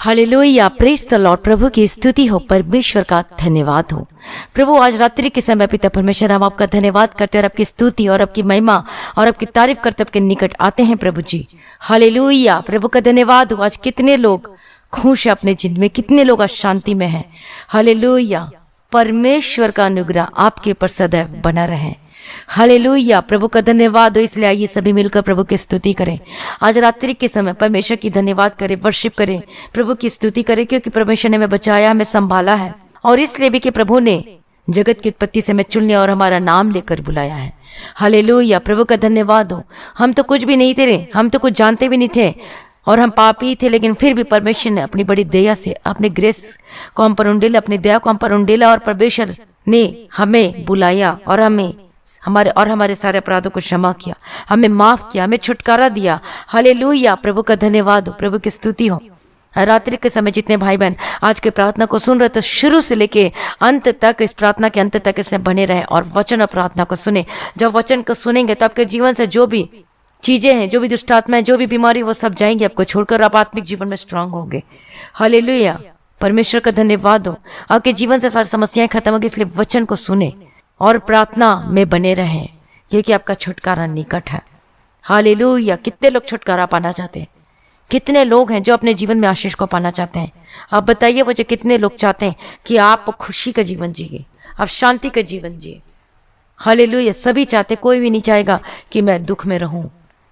Hallelujah, praise the lord. प्रभु की स्तुति हो, परमेश्वर का धन्यवाद हो। प्रभु आज रात्रि के समय पिता परमेश्वर हम आपका धन्यवाद करते हैं और आपकी स्तुति और आपकी महिमा और आपकी तारीफ करते आपके निकट आते हैं प्रभु जी। हालेलुया, प्रभु का धन्यवाद हो। आज कितने लोग खुश है अपने जिंदगी में, कितने लोग आज शांति में हैं। हालेलुया, परमेश्वर का अनुग्रह आपके ऊपर सदैव बना रहे। हालेलुया, प्रभु का धन्यवाद हो। इसलिए आइए सभी मिलकर प्रभु की स्तुति करें। आज रात्रि के समय परमेश्वर की धन्यवाद करें, वर्शिप करें, प्रभु की स्तुति करें, क्योंकि परमेश्वर ने हमें बचाया, हमें संभाला है। और इसलिए भी कि प्रभु ने जगत की उत्पत्ति से हमें चुन लिया और हमारा नाम लेकर बुलाया है। हालेलुया, प्रभु का धन्यवाद हो। हम तो कुछ भी नहीं थे, हम तो कुछ जानते भी नहीं थे और हम पापी थे, लेकिन फिर भी परमेश्वर ने अपनी बड़ी दया से, अपने ग्रेस को हम पर उंडेला, अपनी दया को हम पर उंडेला और परमेश्वर ने हमें बुलाया और हमारे सारे अपराधों को क्षमा किया, हमें माफ किया, हमें छुटकारा दिया। हालेलुया, प्रभु का धन्यवाद हो, प्रभु की स्तुति हो। रात्रि के समय जितने भाई बहन आज के प्रार्थना को सुन रहे, तो शुरू से लेके अंत तक, इस प्रार्थना के अंत तक इसमें बने रहे और वचन और प्रार्थना को सुने। जब वचन को सुनेंगे तो आपके जीवन से जो भी चीजें हैं, जो भी दुष्ट आत्माएं, जो भी बीमारी, वो सब जाएंगे आपको छोड़कर। आप आत्मिक जीवन में स्ट्रांग होंगे। हालेलुया, परमेश्वर का धन्यवाद हो। आपके जीवन से सारी समस्याएं खत्म होगी। इसलिए वचन को सुने और प्रार्थना में बने रहें, क्योंकि आपका छुटकारा निकट है। हालेलुया, कितने लोग छुटकारा पाना चाहते हैं, कितने लोग हैं जो अपने जीवन में आशीष को पाना चाहते हैं। आप बताइए मुझे, कितने लोग चाहते हैं कि आप खुशी का जीवन जिए, आप शांति का जीवन जिए। हालेलुया, सभी चाहते, कोई भी नहीं चाहेगा कि मैं दुख में रहूं,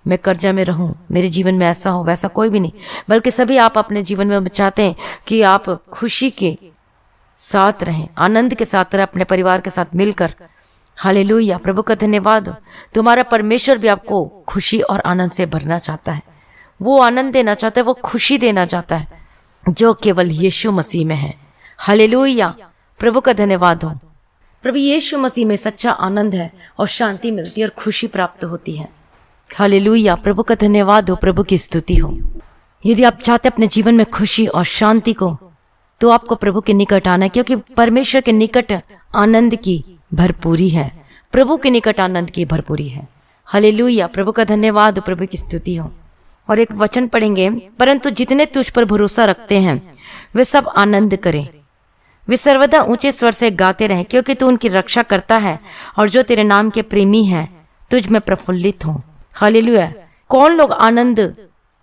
मैं कर्जा में रहूं, मेरे जीवन में ऐसा हो वैसा, कोई भी नहीं, बल्कि सभी आप अपने जीवन में चाहते हैं कि आप खुशी के साथ रहें, आनंद के साथ रहें, अपने परिवार के साथ मिलकर। हालेलुया, प्रभु का धन्यवाद हो। तुम्हारा परमेश्वर भी आपको खुशी और आनंद से भरना चाहता है। वो आनंद देना चाहता है, वो खुशी देना चाहता है जो केवल यीशु मसीह में है। हालेलुया, प्रभु का धन्यवाद हो। प्रभु यीशु मसीह में सच्चा आनंद है और शांति मिलती है और खुशी प्राप्त होती है। हालेलुया, प्रभु का धन्यवाद हो, प्रभु की स्तुति हो। यदि आप चाहते अपने जीवन में खुशी और शांति को, तो आपको प्रभु के निकट आना है, क्योंकि परमेश्वर के निकट आनंद की भरपूरी है। प्रभु के निकट आनंद की भरपूरी है। हालेलुया, प्रभु का धन्यवाद, प्रभु की स्तुति हो। और एक वचन पढ़ेंगे, परंतु जितने तुझ पर भरोसा रखते हैं वे सब आनंद करें, वे सर्वदा ऊंचे स्वर से गाते रहें, क्योंकि तू उनकी रक्षा करता है और जो तेरे नाम के प्रेमी हैं तुझ में प्रफुल्लित हो। हालेलुया, कौन लोग आनंद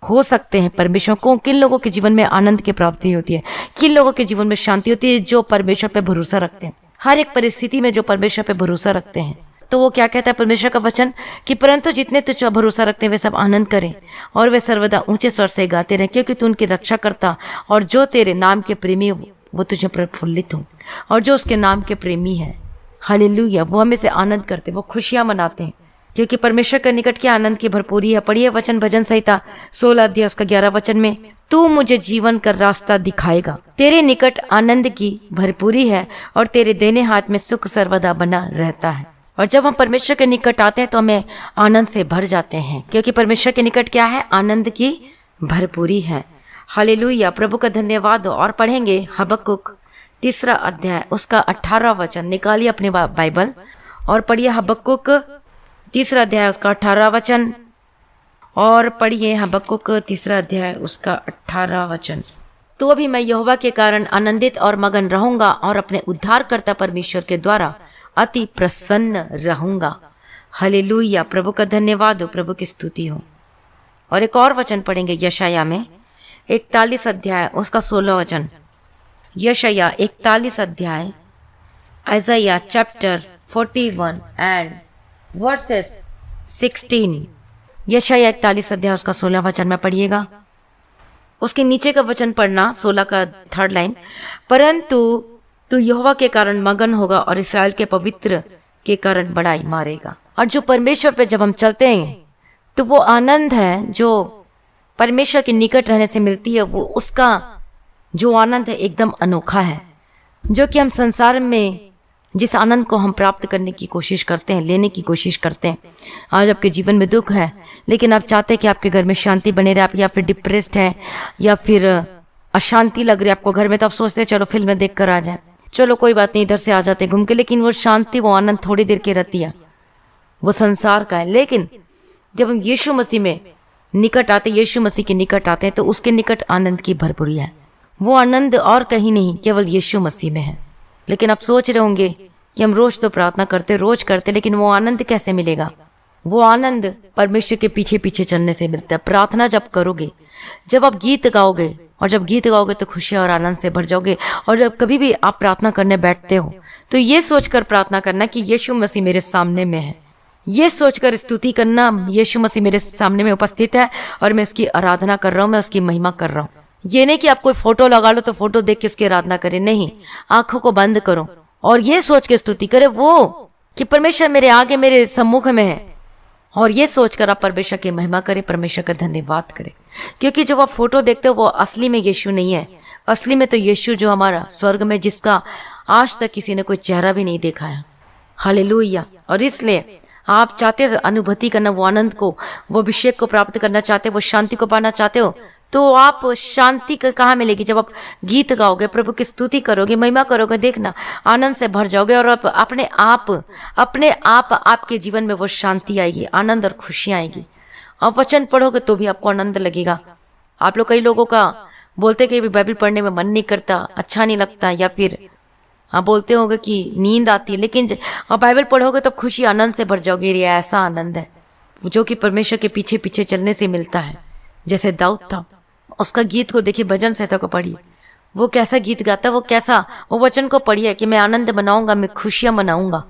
हो सकते हैं परमेश्वर को? किन लोगों के जीवन में आनंद की प्राप्ति होती है, किन लोगों के जीवन में शांति होती है? जो परमेश्वर पे भरोसा रखते हैं। हर एक परिस्थिति में जो परमेश्वर पे भरोसा रखते हैं। तो वो क्या कहता है परमेश्वर का वचन, कि परंतु जितने तुझ पर भरोसा रखते हैं वे सब आनंद करें और वे सर्वदा ऊंचे स्वर से गाते रहें, क्योंकि तू उनकी रक्षा करता और जो तेरे नाम के प्रेमी वो तुझे प्रफुल्लित हो। और जो उसके नाम के प्रेमी है, हालेलुया, वो हमें से आनंद करते, वो खुशियां मनाते हैं, क्योंकि परमेश्वर के निकट के आनंद की भरपूरी है। पढ़िए वचन, भजन संहिता 16 अध्याय उसका 11 वचन में, तू मुझे जीवन का रास्ता दिखाएगा, तेरे निकट आनंद की भरपूरी है और तेरे देने हाथ में सुख सर्वदा बना रहता है। और जब हम परमेश्वर के निकट आते हैं तो हमें आनंद से भर जाते हैं, क्योंकि परमेश्वर के निकट क्या है? आनंद की भरपूरी है। हालेलुया, प्रभु का धन्यवाद हो। और पढ़ेंगे हबक्कुक 3 अध्याय उसका 18 वचन। निकालिए अपनी बाइबल और पढ़िए हबक्कुक 3 अध्याय उसका 18 वचन। और पढ़िए हबक्कुक 3 अध्याय उसका 18 वचन। तो भी मैं यहोवा के कारण आनंदित और मगन रहूंगा और अपने उद्धारकर्ता परमेश्वर के द्वारा अति प्रसन्न रहूंगा। हालेलुया, प्रभु का धन्यवाद हो, प्रभु की स्तुति हो। और एक और वचन पढ़ेंगे यशाया में 41 अध्याय उसका 16 वचन। यशाया 41 अध्याय, आइज़ाया चैप्टर 41 एंड वर्सेस 16। यशाया 41 अध्याय उसका 16 वचन में पढ़िएगा। उसके नीचे का वचन पढ़ना, 16 का 3rd लाइन, परंतु तू यहोवा के कारण मगन होगा और इस्राएल के पवित्र के कारण बड़ाई मारेगा। और जो परमेश्वर पे जब हम चलते हैं तो वो आनंद है जो परमेश्वर के निकट रहने से मिलती है, वो उसका जो आनंद है एकदम अनोखा है, जो कि हम संसार में जिस आनंद को हम प्राप्त करने की कोशिश करते हैं, लेने की कोशिश करते हैं। आज आपके जीवन में दुख है, लेकिन आप चाहते हैं कि आपके घर में शांति बने रहे, आप या फिर डिप्रेस्ड है या फिर अशांति लग रही है आपको घर में, तो आप सोचते हैं चलो फिल्में देख कर आ जाए, चलो कोई बात नहीं इधर से आ जाते घूम के। लेकिन वो शांति, वो आनंद थोड़ी देर की रहती है, वो संसार का है। लेकिन जब हम यीशु मसीह में निकट आते, यीशु मसीह के निकट आते हैं, तो उसके निकट आनंद की भरपूरी है, वो आनंद और कहीं नहीं, केवल यीशु मसीह में है। लेकिन आप सोच रहे होंगे कि हम रोज तो प्रार्थना करते, रोज करते, लेकिन वो आनंद कैसे मिलेगा? वो आनंद परमेश्वर के पीछे पीछे चलने से मिलता है। प्रार्थना जब करोगे, जब आप गीत गाओगे, और जब गीत गाओगे तो खुशी और आनंद से भर जाओगे। और जब कभी भी आप प्रार्थना करने बैठते हो तो ये सोचकर प्रार्थना करना कि यीशु मसीह मेरे सामने में है। ये सोचकर स्तुति करना, यीशु मसीह मेरे सामने में उपस्थित है और मैं उसकी आराधना कर रहा हूँ, मैं उसकी महिमा कर रहा हूँ। ये नहीं कि आप कोई फोटो लगा लो तो फोटो देख के उसकी आराधना करें, नहीं। आंखों को बंद करो और ये सोच के स्तुति करे वो कि परमेश्वर मेरे आगे, मेरे सम्मुख में है। और ये सोचकर आप परमेश्वर की महिमा करें, परमेश्वर का धन्यवाद करें। क्योंकि जब आप फोटो देखते हो वो असली में यीशु नहीं है। असली में तो यीशु जो हमारा स्वर्ग में, जिसका आज तक किसी ने कोई चेहरा भी नहीं देखा है। हालेलुया। और इसलिए आप चाहते हो अनुभूति करना, वो आनंद को, वो अभिषेक को प्राप्त करना चाहते हो, वो शांति को पाना चाहते हो, तो आप शांति कहाँ मिलेगी? जब आप गीत गाओगे, प्रभु की स्तुति करोगे, महिमा करोगे, देखना आनंद से भर जाओगे। और आप अपने आप आपके जीवन में वो शांति आएगी, आनंद और खुशी आएगी। आप वचन पढ़ोगे तो भी आपको आनंद लगेगा। आप लोग, कई लोगों का बोलते कि बाइबल पढ़ने में मन नहीं करता, अच्छा नहीं लगता, या फिर आप बोलते होगे कि नींद आती है, लेकिन आप बाइबल पढ़ोगे तो खुशी आनंद से भर जाओगे। ये ऐसा आनंद है जो कि परमेश्वर के पीछे पीछे चलने से मिलता है। जैसे दाऊद था, उसका गीत को देखिए, भजन संहिता को पढ़िए, वो कैसा गीत गाता, वो वचन को पढ़िए कि मैं आनंद मनाऊंगा, मैं खुशियां मनाऊंगा।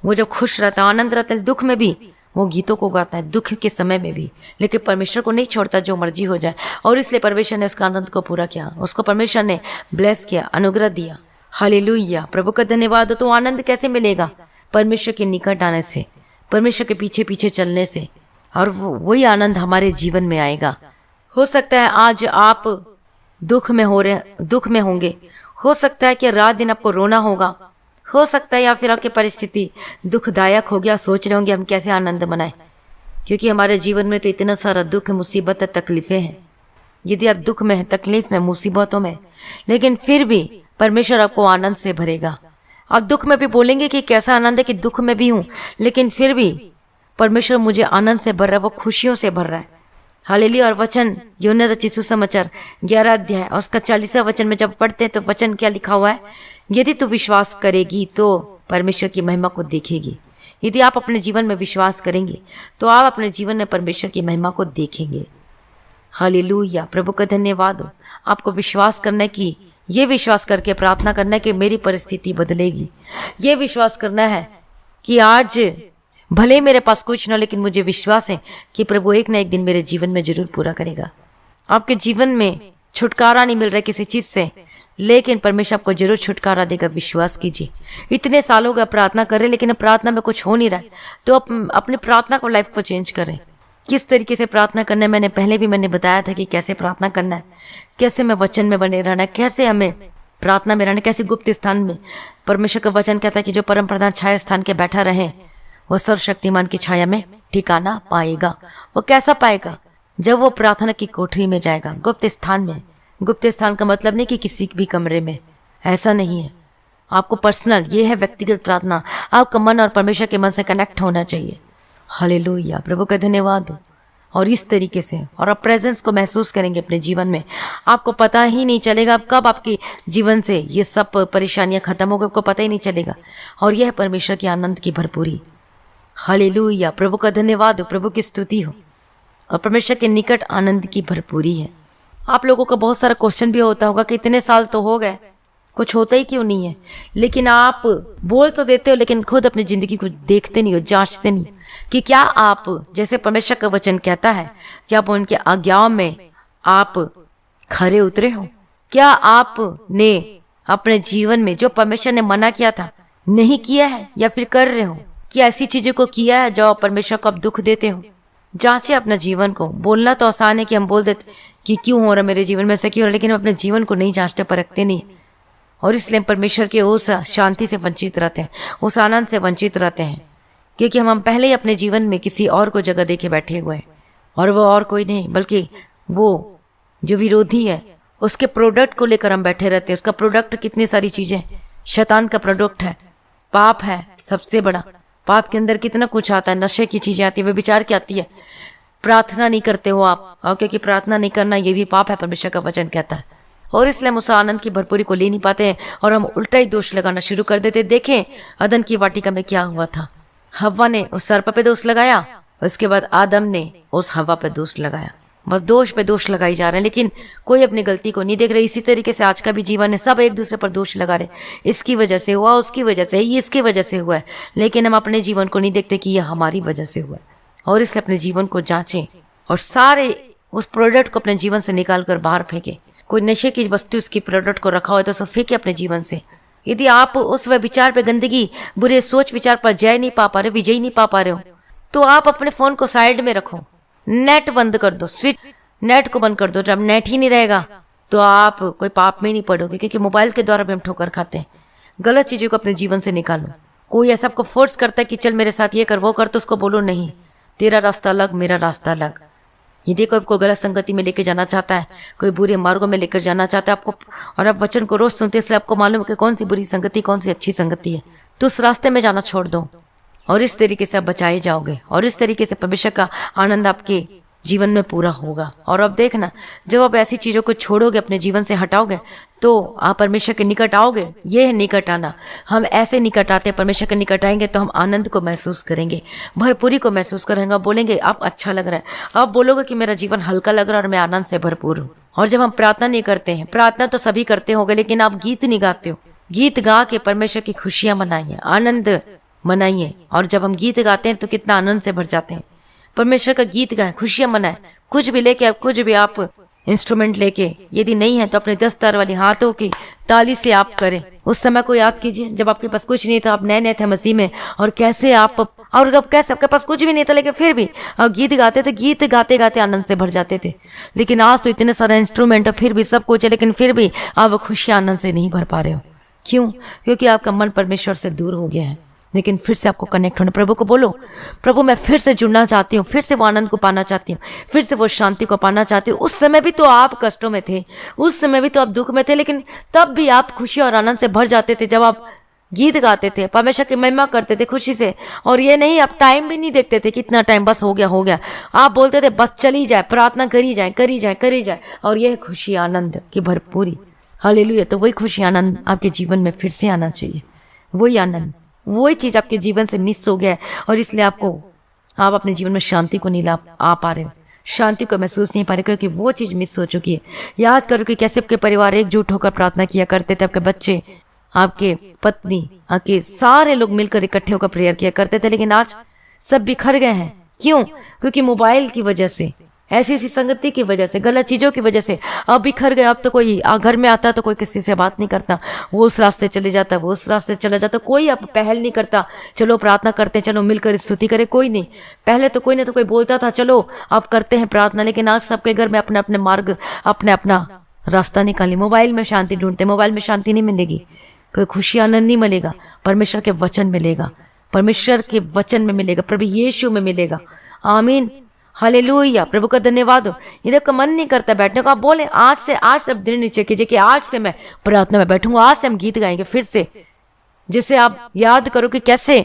वो जब खुश रहता है, आनंद रहता है, दुख में भी वो गीतों को गाता है, दुख के समय में भी, लेकिन परमेश्वर को नहीं छोड़ता, जो मर्जी हो जाए। और इसलिए परमेश्वर ने उसका आनंद को पूरा किया, उसको परमेश्वर ने ब्लेस किया, अनुग्रह दिया। हालेलुया, प्रभु का धन्यवाद हो। तो आनंद कैसे मिलेगा? परमेश्वर के निकट आने से, परमेश्वर के पीछे पीछे चलने से, और वही आनंद हमारे जीवन में आएगा। हो सकता है आज आप दुख में होंगे, हो सकता है कि रात दिन आपको रोना होगा, हो सकता है या फिर आपकी परिस्थिति दुखदायक हो गया, सोच रहे होंगे हम कैसे आनंद मनाएं, क्योंकि हमारे जीवन में तो इतना सारा दुख, मुसीबत, तकलीफें हैं। यदि आप दुख में हैं, तकलीफ में, मुसीबतों में, लेकिन फिर भी परमेश्वर आपको आनंद से भरेगा। आप दुख में भी बोलेंगे कि कैसा आनंद है कि दुख में भी हूं, लेकिन फिर भी परमेश्वर मुझे आनंद से भर रहा है, वो खुशियों से भर रहा है। हालेलुया। और वचन यूहन्ना रचित सुसमाचार 11 अध्याय और उसका 40वां वचन में जब पढ़ते हैं तो वचन क्या लिखा हुआ है? यदि तू विश्वास करेगी तो परमेश्वर की महिमा को देखेगी। यदि आप अपने जीवन में विश्वास करेंगे तो आप अपने जीवन में परमेश्वर की महिमा को देखेंगे। हालेलुया, प्रभु का धन्यवाद हो। आपको विश्वास करना है कि ये विश्वास करके प्रार्थना करना है कि मेरी परिस्थिति बदलेगी। ये विश्वास करना है कि आज भले मेरे पास कुछ ना, लेकिन मुझे विश्वास है कि प्रभु एक ना एक दिन मेरे जीवन में जरूर पूरा करेगा। आपके जीवन में छुटकारा नहीं मिल रहा है किसी चीज से, लेकिन परमेश्वर आपको जरूर छुटकारा देगा। विश्वास कीजिए। इतने सालों का प्रार्थना कर रहे लेकिन प्रार्थना में कुछ हो नहीं रहा है, तो अपनी प्रार्थना को, लाइफ को चेंज करें। किस तरीके से प्रार्थना करना है, मैंने भी बताया था कि कैसे प्रार्थना करना है, कैसे हमें वचन में बने रहना है, कैसे हमें प्रार्थना में रहना, कैसे गुप्त स्थान में। परमेश्वर का वचन कहता है कि जो परम प्रधान छाया स्थान के बैठा रहे वो सर्वशक्तिमान की छाया में ठिकाना पाएगा। वो कैसा पाएगा? जब वो प्रार्थना की कोठरी में जाएगा, गुप्त स्थान में। गुप्त स्थान का मतलब नहीं कि किसी भी कमरे में, ऐसा नहीं है। आपको पर्सनल, ये है व्यक्तिगत प्रार्थना। आपका मन और परमेश्वर के मन से कनेक्ट होना चाहिए। हालेलुया, प्रभु का धन्यवाद हो। और इस तरीके से, और आप प्रेजेंस को महसूस करेंगे अपने जीवन में। आपको पता ही नहीं चलेगा कब आपके जीवन से ये सब परेशानियां खत्म हो गई, आपको पता ही नहीं चलेगा। और यह परमेश्वर के आनंद की भरपूरी। हालेलुया, प्रभु का धन्यवाद हो, प्रभु की स्तुति हो। और परमेश्वर के निकट आनंद की भरपूरी है। आप लोगों का बहुत सारा क्वेश्चन भी होता होगा कि इतने साल तो हो गए, कुछ होता ही क्यों नहीं है? लेकिन आप बोल तो देते हो, लेकिन खुद अपनी जिंदगी को देखते नहीं हो, जांचते नहीं कि क्या आप, जैसे परमेश्वर का वचन कहता है, क्या आप उनके आज्ञाओं में आप खरे उतरे हो? क्या आपने अपने जीवन में जो परमेश्वर ने मना किया था नहीं किया है, या फिर कर रहे हो? क्या ऐसी चीजों को किया है जो परमेश्वर को आप दुख देते हो? जांचे अपना जीवन को। बोलना तो आसान है कि हम बोल देते कि क्यों हो रहा मेरे जीवन में, ऐसा क्यों हो रहा, लेकिन हम अपने जीवन को नहीं जांचते, परखते नहीं। और इसलिए परमेश्वर के उस शांति से वंचित रहते हैं, उस आनंद से वंचित रहते हैं, क्योंकि हम पहले ही अपने जीवन में किसी और को जगह देके बैठे हुए हैं। और वो और कोई नहीं, बल्कि वो जो विरोधी है उसके प्रोडक्ट को लेकर हम बैठे रहते हैं। उसका प्रोडक्ट कितनी सारी चीजें, शैतान का प्रोडक्ट है, पाप है सबसे बड़ा। पाप के अंदर कितना कुछ आता है, नशे की चीजें आती है, व्यभिचार की आती है। प्रार्थना नहीं करते हो आप, और क्योंकि प्रार्थना नहीं करना ये भी पाप है, परमेश्वर का वचन कहता है। और इसलिए हम उस आनंद की भरपूरी को ले नहीं पाते हैं और हम उल्टा ही दोष लगाना शुरू कर देते। देखें अदन की वाटिका में क्या हुआ था। हव्वा ने उस सर्प पे दोष लगाया, उसके बाद आदम ने उस हव्वा पे दोष लगाया। बस दोष पे दोष लगाई जा रहे हैं, लेकिन कोई अपनी गलती को नहीं देख रहे। इसी तरीके से आज का भी जीवन है, सब एक दूसरे पर दोष लगा रहे, इसकी वजह से हुआ, उसकी वजह से, ये इसकी वजह से हुआ है, लेकिन हम अपने जीवन को नहीं देखते कि ये हमारी वजह से हुआ है। और इसलिए अपने जीवन को जांचें और सारे उस प्रोडक्ट को अपने जीवन से निकाल कर बाहर फेंके। कोई नशे की वस्तु उसकी प्रोडक्ट को रखा हो तो उसको फेंके अपने जीवन से। यदि आप उस विचार पे गंदगी, बुरे सोच विचार पर जय नहीं पा रहे, विजय नहीं पा रहे हो, तो आप अपने फोन को साइड में रखो, नेट बंद कर दो, स्विच नेट को बंद कर दो। जब नेट ही नहीं रहेगा तो आप कोई पाप में नहीं पड़ोगे, क्योंकि मोबाइल के द्वारा भी हम ठोकर खाते हैं। गलत चीजों को अपने जीवन से निकालो। कोई ऐसा आपको फोर्स करता है कि चल मेरे साथ ये कर वो कर, तो उसको बोलो नहीं, तेरा रास्ता अलग, मेरा रास्ता अलग। यदि कोई आपको गलत संगति में लेकर जाना चाहता है, कोई बुरे मार्गों में लेकर जाना चाहता है आपको, और आप वचन को रोज सुनते, इसलिए आपको मालूम है कि कौन सी बुरी संगति कौन सी अच्छी संगति है, तो उस रास्ते में जाना छोड़ दो और इस तरीके से आप बचाए जाओगे और इस तरीके से परमेश्वर का आनंद आपके जीवन में पूरा होगा। और अब देखना, जब आप ऐसी चीजों को छोड़ोगे, अपने जीवन से हटाओगे, तो आप परमेश्वर के निकट आओगे। ये है निकट आना। हम ऐसे निकट आते हैं, परमेश्वर के निकट आएंगे तो हम आनंद को महसूस करेंगे, भरपूरी को महसूस करेंगे, बोलेंगे आप अच्छा लग रहा है, आप बोलोगे कि मेरा जीवन हल्का लग रहा है और मैं आनंद से भरपूर हूँ। और जब हम प्रार्थना नहीं करते हैं, प्रार्थना तो सभी करते होंगे, लेकिन आप गीत नहीं गाते हो, गीत गा के परमेश्वर की खुशियां मनाइए, आनंद मनाइए। और जब हम गीत गाते हैं तो कितना आनंद से भर जाते हैं। परमेश्वर का गीत गाएं, खुशियां मनाएं। कुछ भी लेके, कुछ भी आप इंस्ट्रूमेंट लेके, यदि नहीं है तो अपने 10 तार वाली हाथों की ताली से आप करें। उस समय को याद कीजिए जब आपके पास कुछ नहीं था, आप नए नए थे मसीह में, और कैसे आप, और अब कैसे आपके पास कुछ भी नहीं था लेकिन फिर भी आप गीत गाते थे, गीत गाते गाते आनंद से भर जाते थे। लेकिन आज तो इतने सारे इंस्ट्रूमेंट है, फिर भी सब कुछ है, लेकिन फिर भी आप वो खुशियां आनंद से नहीं भर पा रहे हो। क्यों? क्योंकि आपका मन परमेश्वर से दूर हो गया है। लेकिन फिर से आपको कनेक्ट होना, प्रभु को बोलो, प्रभु मैं फिर से जुड़ना चाहती हूँ, फिर से वो आनंद को पाना चाहती हूँ, फिर से वो शांति को पाना चाहती हूँ। उस समय भी तो आप कष्टों में थे, उस समय भी तो आप दुख में थे, लेकिन तब भी आप खुशी और आनंद से भर जाते थे जब आप गीत गाते थे, परमेश्वर की महिमा करते थे खुशी से। और ये नहीं, आप टाइम भी नहीं देखते थे, कितना टाइम, बस हो गया हो गया। आप बोलते थे बस चली जाए, प्रार्थना करी जाए करी जाए करी जाए। और यह खुशी आनंद की भरपूरी, हालेलुया। तो वही खुशी आनंद आपके जीवन में फिर से आना चाहिए। वही आनंद, वही चीज आपके जीवन से मिस हो गया है, और इसलिए आप अपने जीवन में शांति को नहीं ला पा रहे हो, शांति को महसूस नहीं पा रहे, क्योंकि वो चीज मिस हो चुकी है। याद करो कि कैसे आपके परिवार एकजुट होकर प्रार्थना किया करते थे, आपके बच्चे, आपके पत्नी, आपके सारे लोग मिलकर इकट्ठे होकर प्रेयर किया करते थे। लेकिन आज सब बिखर गए हैं। क्यों? क्योंकि मोबाइल की वजह से, ऐसी ऐसी संगति की वजह से, गलत चीजों की वजह से अब बिखर गए। अब तो कोई घर में आता तो कोई किसी से बात नहीं करता, वो उस रास्ते चले जाता, वो उस रास्ते चला जाता, कोई अब पहल नहीं करता, चलो प्रार्थना करते हैं, चलो मिलकर स्तुति करें, कोई नहीं। पहले तो कोई नहीं तो कोई बोलता था चलो आप करते हैं प्रार्थना, लेकिन आज सबके घर में अपने अपने मार्ग, अपने अपना रास्ता निकाली। मोबाइल में शांति ढूंढते, मोबाइल में शांति नहीं मिलेगी, कोई खुशी आनंद नहीं मिलेगा, परमेश्वर के वचन मिलेगा, परमेश्वर के वचन में मिलेगा, प्रभु यीशु में मिलेगा। आमीन, हालेलुया, प्रभु का धन्यवाद हो। यदि आपका मन नहीं करता बैठने को, आप बोले आज से दृढ़ निश्चय कीजिए कि आज से मैं प्रार्थना में बैठूंगा, आज से हम गीत गाएंगे फिर से। जिसे आप याद करो कि कैसे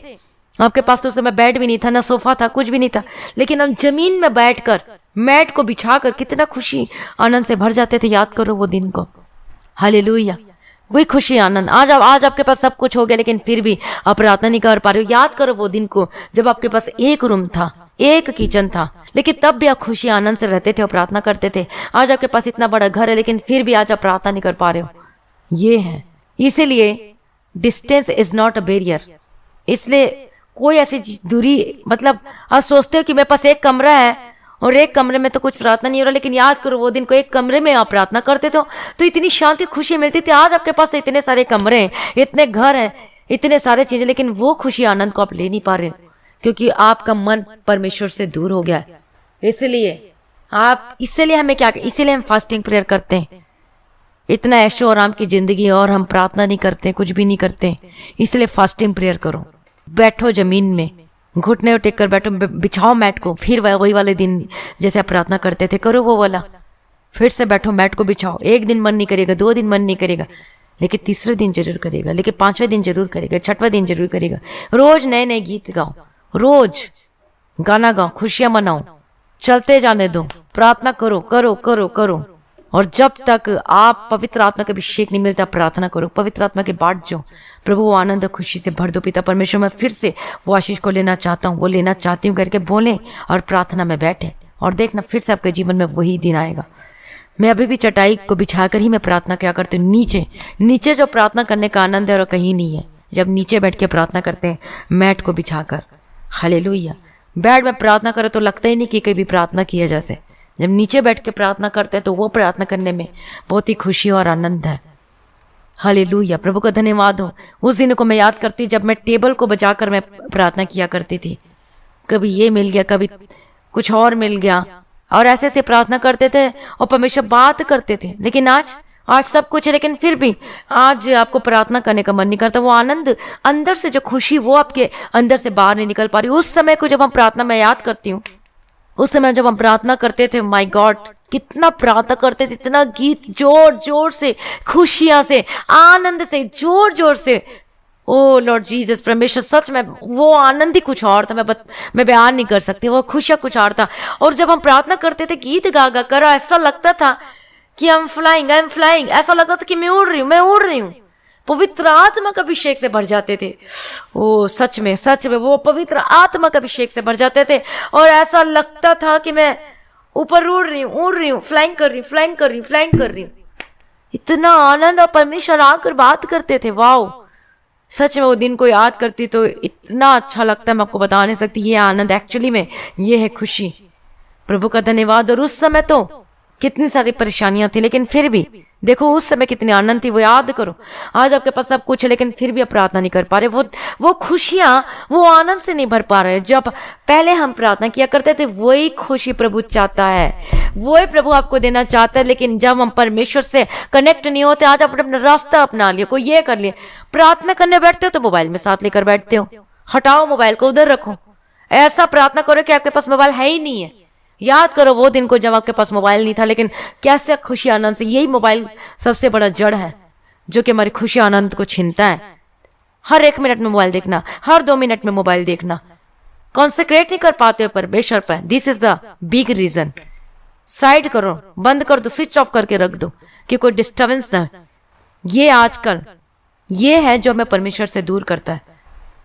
आपके पास तो उस समय बेड भी नहीं था, ना सोफा था, कुछ भी नहीं था, लेकिन हम जमीन में बैठकर मैट को बिछाकर कितना खुशी आनंद से भर जाते थे। याद करो वो दिन को, हालेलुया। वही खुशी आनंद आज आपके पास सब कुछ हो गया, लेकिन फिर भी आप प्रार्थना नहीं कर पा रहे हो। याद करो वो दिन को जब आपके पास एक रूम था, एक किचन था, लेकिन तब भी आप खुशी आनंद से रहते थे और प्रार्थना करते थे। आज आपके पास इतना बड़ा घर है, लेकिन फिर भी आज आप प्रार्थना नहीं कर पा रहे हो। ये है, इसीलिए distance is not a barrier. इसलिए कोई ऐसी दूरी, मतलब आप सोचते हो कि मेरे पास एक कमरा है और एक कमरे में तो कुछ प्रार्थना नहीं हो रहा, लेकिन याद करो वो दिन को एक कमरे में आप प्रार्थना करते थे तो इतनी शांति खुशी मिलती थी। आज आपके पास तो इतने सारे कमरे हैं, इतने घर हैं, इतने सारे चीजें, लेकिन वो खुशी आनंद को आप ले नहीं पा रहे, क्योंकि आपका मन परमेश्वर से दूर हो गया है। इसलिए हमें क्या, इसीलिए हम फास्टिंग प्रेयर करते हैं। इतना ऐशो आराम की जिंदगी और हम प्रार्थना नहीं करते, कुछ भी नहीं करते। इसलिए फास्टिंग प्रेयर करो, बैठो जमीन में, घुटने टेक कर बैठो, बिछाओ मैट को, फिर वही वाले दिन जैसे आप प्रार्थना करते थे करो वो वाला, फिर से बैठो, मैट को बिछाओ। एक दिन मन नहीं करेगा, 2 दिन मन नहीं करेगा, लेकिन तीसरे दिन जरूर करेगा, लेकिन 5वें दिन जरूर करेगा, 6वां दिन जरूर करेगा। रोज नए नए गीत गाओ, रोज गाना गाओ, खुशियां मनाओ, चलते जाने दो, प्रार्थना करो करो करो करो, और जब तक आप पवित्र आत्मा का अभिषेक नहीं मिलता, प्रार्थना करो, पवित्र आत्मा के बाट जो प्रभु वो आनंद और खुशी से भर दो। पिता परमेश्वर, मैं फिर से वो आशीष को लेना चाहता हूँ, वो लेना चाहती हूँ करके बोले और प्रार्थना में बैठे, और देखना फिर से आपके जीवन में वही दिन आएगा। मैं अभी भी चटाई को बिछाकर ही मैं प्रार्थना क्या करती हूँ। नीचे जो प्रार्थना करने का आनंद है और कहीं नहीं है। जब नीचे बैठ के प्रार्थना करते हैं मैट को बिछाकर, हालेलुया, बेड में प्रार्थना करो तो लगता ही नहीं कि कभी प्रार्थना किया जैसे। जब नीचे बैठ के प्रार्थना करते हैं तो वो प्रार्थना करने में बहुत ही खुशी और आनंद है। हालेलुया, प्रभु का धन्यवाद हो। उस दिन को मैं याद करती जब मैं टेबल को बजाकर मैं प्रार्थना किया करती थी। कभी ये मिल गया, कभी कुछ और मिल गया, और ऐसे ऐसे प्रार्थना करते थे और परमेश्वर बात करते थे। लेकिन आज सब कुछ है, लेकिन फिर भी आज आपको प्रार्थना करने का मन नहीं करता। वो आनंद अंदर से जो खुशी वो आपके अंदर से बाहर नहीं निकल पा रही। उस समय को जब हम प्रार्थना में याद करती हूँ, उस समय जब हम प्रार्थना करते थे, माय गॉड कितना प्रार्थना करते थे, इतना गीत जोर जोर से, खुशियां से, आनंद से, जोर जोर से। ओ लॉर्ड जीसस, परमेश्वर, सच में वो आनंद ही कुछ और था। मैं बयान नहीं कर सकती, वो खुशियां कुछ और था। और जब हम प्रार्थना करते थे गीत गा गा कर, ऐसा लगता था कि आई एम फ्लाइंग, ऐसा लगता था कि मैं उड़ रही हूँ। पवित्र आत्मा का अभिषेक से भर जाते थे। ओ सच में वो पवित्र आत्मा का अभिषेक से भर जाते थे, और ऐसा लगता था कि मैं ऊपर उड़ रही हूँ, फ्लाइंग कर रही हूँ। इतना आनंद, और परमेश्वर आकर बात करते थे। वाओ, सच में वो दिन को याद करती तो इतना अच्छा लगता है, मैं आपको बता नहीं सकती। ये आनंद एक्चुअली में ये है खुशी। प्रभु का धन्यवाद। और उस समय तो कितनी सारी परेशानियां थी, लेकिन फिर भी देखो उस समय कितनी आनंद थी, वो याद करो। आज आपके पास सब कुछ है, लेकिन फिर भी आप प्रार्थना नहीं कर पा रहे। वो खुशियां, वो आनंद से नहीं भर पा रहे। जब पहले हम प्रार्थना किया करते थे, वही खुशी प्रभु चाहता है, वही प्रभु आपको देना चाहता है। लेकिन जब हम परमेश्वर से कनेक्ट नहीं होते, आज आप अपना रास्ता अपना लिया, कोई ये कर लिया, प्रार्थना करने बैठते हो तो मोबाइल में साथ लेकर बैठते हो। हटाओ मोबाइल को, उधर रखो। ऐसा प्रार्थना करो कि आपके पास मोबाइल है ही नहीं है। याद करो वो दिन को जब आपके पास मोबाइल नहीं था, लेकिन कैसे खुशी आनंद से। यही मोबाइल सबसे बड़ा जड़ है जो कि हमारी खुशी आनंद को छीनता है। हर 1 मिनट में मोबाइल देखना, हर 2 मिनट में मोबाइल देखना, कॉन्सेंट्रेट नहीं कर पाते हो परमेश्वर पर। This is the big reason. Side करो, बंद कर दो, स्विच ऑफ करके रख दो कि कोई डिस्टर्बेंस ना। ये आजकल ये है जो हमें परमेश्वर से दूर करता है,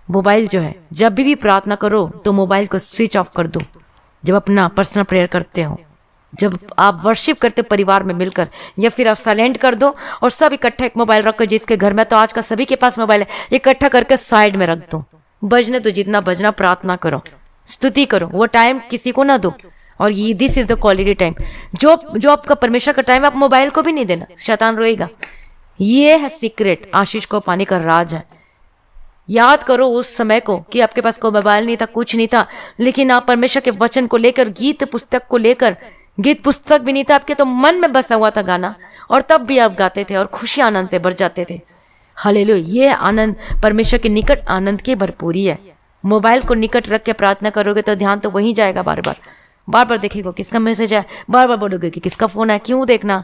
मोबाइल जो है। जब भी प्रार्थना करो तो मोबाइल को स्विच ऑफ कर दो। जब अपना पर्सनल प्रेयर करते हो, जब आप वर्शिप करते हो परिवार में मिलकर, या फिर आप साइलेंट कर दो और सब इकट्ठा एक मोबाइल रखो। जिसके घर में तो आज का सभी के पास मोबाइल है, इकट्ठा करके साइड में रख दो। बजने तो जितना बजना, प्रार्थना करो, स्तुति करो। वो टाइम किसी को ना दो। और ये this is the quality time, जो आपका परमेश्वर का टाइम। आप मोबाइल को भी नहीं देना, शैतान रोएगा। ये है सीक्रेट, आशीष को पाने का राज है। याद करो उस समय को कि आपके पास कोई मोबाइल नहीं था, कुछ नहीं था, लेकिन आप परमेश्वर के वचन को लेकर, गीत पुस्तक को लेकर, गीत पुस्तक भी नहीं था आपके, तो मन में बसा हुआ था गाना, और तब भी आप गाते थे और खुशी आनंद से भर जाते थे। हालेलुया, ये आनंद परमेश्वर के निकट आनंद की भरपूरी है। मोबाइल को निकट रख के प्रार्थना करोगे तो ध्यान तो वहीं जाएगा, बार बार देखेगा किसका मैसेज है, बार बार बोलोगे कि किसका फोन है, क्यों देखना।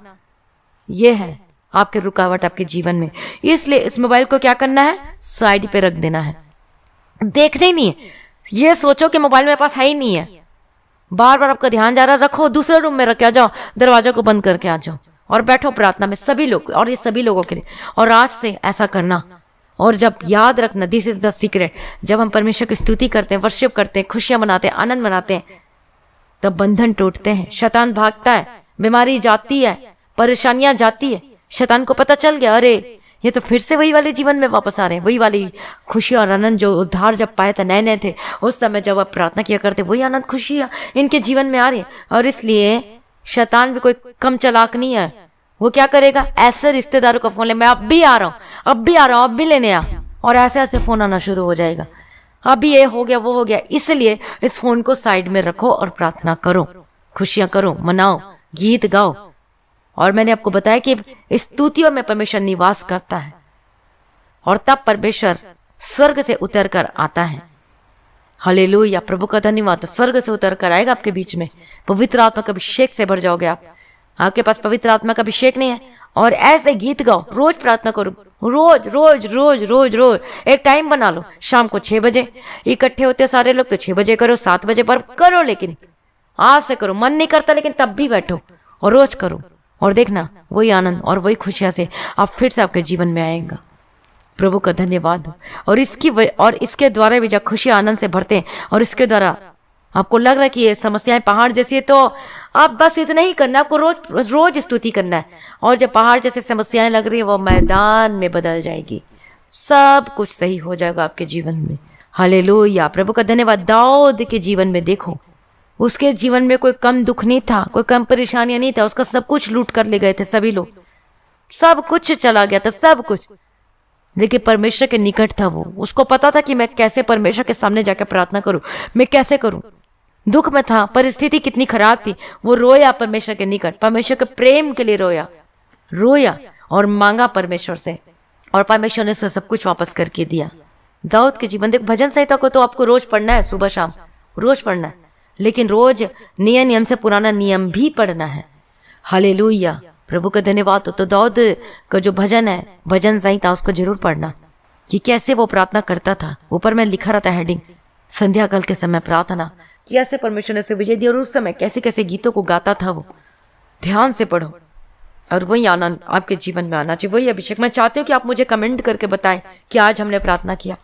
ये है आपके रुकावट आपके जीवन में। इसलिए इस मोबाइल को क्या करना है, साइड पे रख देना है, देखना ही नहीं है। ये सोचो कि मोबाइल मेरे पास है ही नहीं है, बार बार आपका ध्यान जा रहा, रखो दूसरे रूम में रख के आ जाओ, दरवाजा को बंद करके आ जाओ और बैठो प्रार्थना में, सभी लोग। और ये सभी लोगों के लिए, और आज से ऐसा करना। और जब याद रखना, दिस इज द सीक्रेट, जब हम परमेश्वर की स्तुति करते हैं, वर्शिप करते हैं, खुशियां मनाते हैं, आनंद मनाते हैं, तब बंधन टूटते हैं, शैतान भागता है, बीमारी जाती है, परेशानियां जाती है। शैतान को पता चल गया, अरे ये तो फिर से वही वाले जीवन में वापस आ रहे हैं, वही वाली खुशी और आनंद जो उद्धार जब पाए थे, नए नए थे उस समय जब आप प्रार्थना किया करते, वही आनंद खुशी इनके जीवन में आ रही है। और इसलिए शैतान भी कोई कम चालाक नहीं है। वो क्या करेगा, ऐसे रिश्तेदारों का फोन ले, मैं अब भी आ रहा हूँ, अब भी लेने आ, और ऐसे ऐसे फोन आना शुरू हो जाएगा। अभी ये हो गया, वो हो गया। इसलिए इस फोन को साइड में रखो और प्रार्थना करो, खुशियां करो, मनाओ, गीत गाओ। और मैंने आपको बताया कि स्तुतियों में परमेश्वर निवास करता है, और तब परमेश्वर स्वर्ग से उतर कर आता है। हालेलुया, प्रभु का धन्यवाद। तो स्वर्ग से उतर कर आएगा आपके बीच में, पवित्र आत्मा का अभिषेक से भर जाओगे आप। आपके पास पवित्र आत्मा का अभिषेक नहीं है, और ऐसे गीत गाओ, रोज प्रार्थना करो, रोज रोज रोज रोज रोज एक टाइम बना लो। शाम को 6 बजे इकट्ठे होते सारे लोग, तो 6 बजे करो, 7 बजे पर करो, लेकिन आज से करो। मन नहीं करता लेकिन तब भी बैठो और रोज करो, और देखना वही आनंद और वही खुशियां से आप फिर से आपके जीवन में आएगा। प्रभु का धन्यवाद हो। और इसके द्वारा भी जब खुशी आनंद से भरते हैं और इसके द्वारा आपको लग रहा है कि ये समस्याएं पहाड़ जैसी है, तो आप बस इतना ही करना, आपको रोज रोज स्तुति करना है। और जब पहाड़ जैसी समस्याएं लग रही है वो मैदान में बदल जाएगी, सब कुछ सही हो जाएगा आपके जीवन में। हालेलुया, प्रभु का धन्यवाद। दाऊद के जीवन में देखो, उसके जीवन में कोई कम दुख नहीं था, कोई कम परेशानियां नहीं था। उसका सब कुछ लूट कर ले गए थे सभी लोग, सब कुछ चला गया था, सब कुछ। लेकिन परमेश्वर के निकट था वो, उसको पता था कि मैं कैसे परमेश्वर के सामने जाकर प्रार्थना करूं, मैं कैसे करूं। दुख में था, परिस्थिति कितनी खराब थी, वो रोया परमेश्वर के निकट, परमेश्वर के प्रेम के लिए रोया और मांगा परमेश्वर से, और परमेश्वर ने सब कुछ वापस करके दिया। दाऊद के जीवन, देख भजन संहिता को तो आपको रोज पढ़ना है, सुबह शाम रोज पढ़ना है, लेकिन रोज नया नियम से पुराना नियम भी पढ़ना है। हालेलुया, प्रभु का धन्यवाद हो। तो दाऊद का जो भजन है, भजन संहिता, उसको जरूर पढ़ना कि कैसे वो प्रार्थना करता था। ऊपर में लिखा रहता है हेडिंग, संध्या काल के समय प्रार्थना, कैसे परमेश्वर ने उसे विजय दी और उस समय कैसे कैसे गीतों को गाता था वो। ध्यान से पढ़ो और वही आनंद आपके जीवन में आना चाहिए, वही अभिषेक। मैं चाहती हूँ कि आप मुझे कमेंट करके बताएं कि आज हमने प्रार्थना किया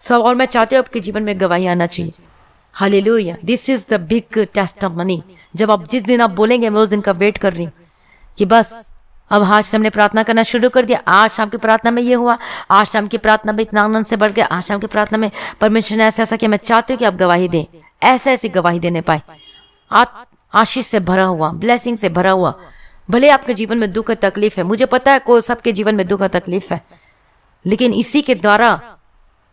सब, और मैं चाहती हूँ आपके जीवन में गवाही आना चाहिए। Hallelujah, this is the big testimony. जब आप जिस दिन आप बोलेंगे, मैं उस दिन का वेट कर रही हूँ कि बस अब आज से हमने प्रार्थना करना शुरू कर दिया। आज शाम की प्रार्थना में ये हुआ, आज शाम की प्रार्थना में इतना आनंद से बढ़ गया, आज शाम की प्रार्थना में परमेश्वर ने ऐसा किया। मैं चाहती हूँ कि आप गवाही दें, ऐसे ऐसी गवाही देने पाए, आशीष से भरा हुआ, ब्लेसिंग से भरा हुआ। भले आपके जीवन में दुख तकलीफ है, मुझे पता है कोई सबके जीवन में दुख तकलीफ है, लेकिन इसी के द्वारा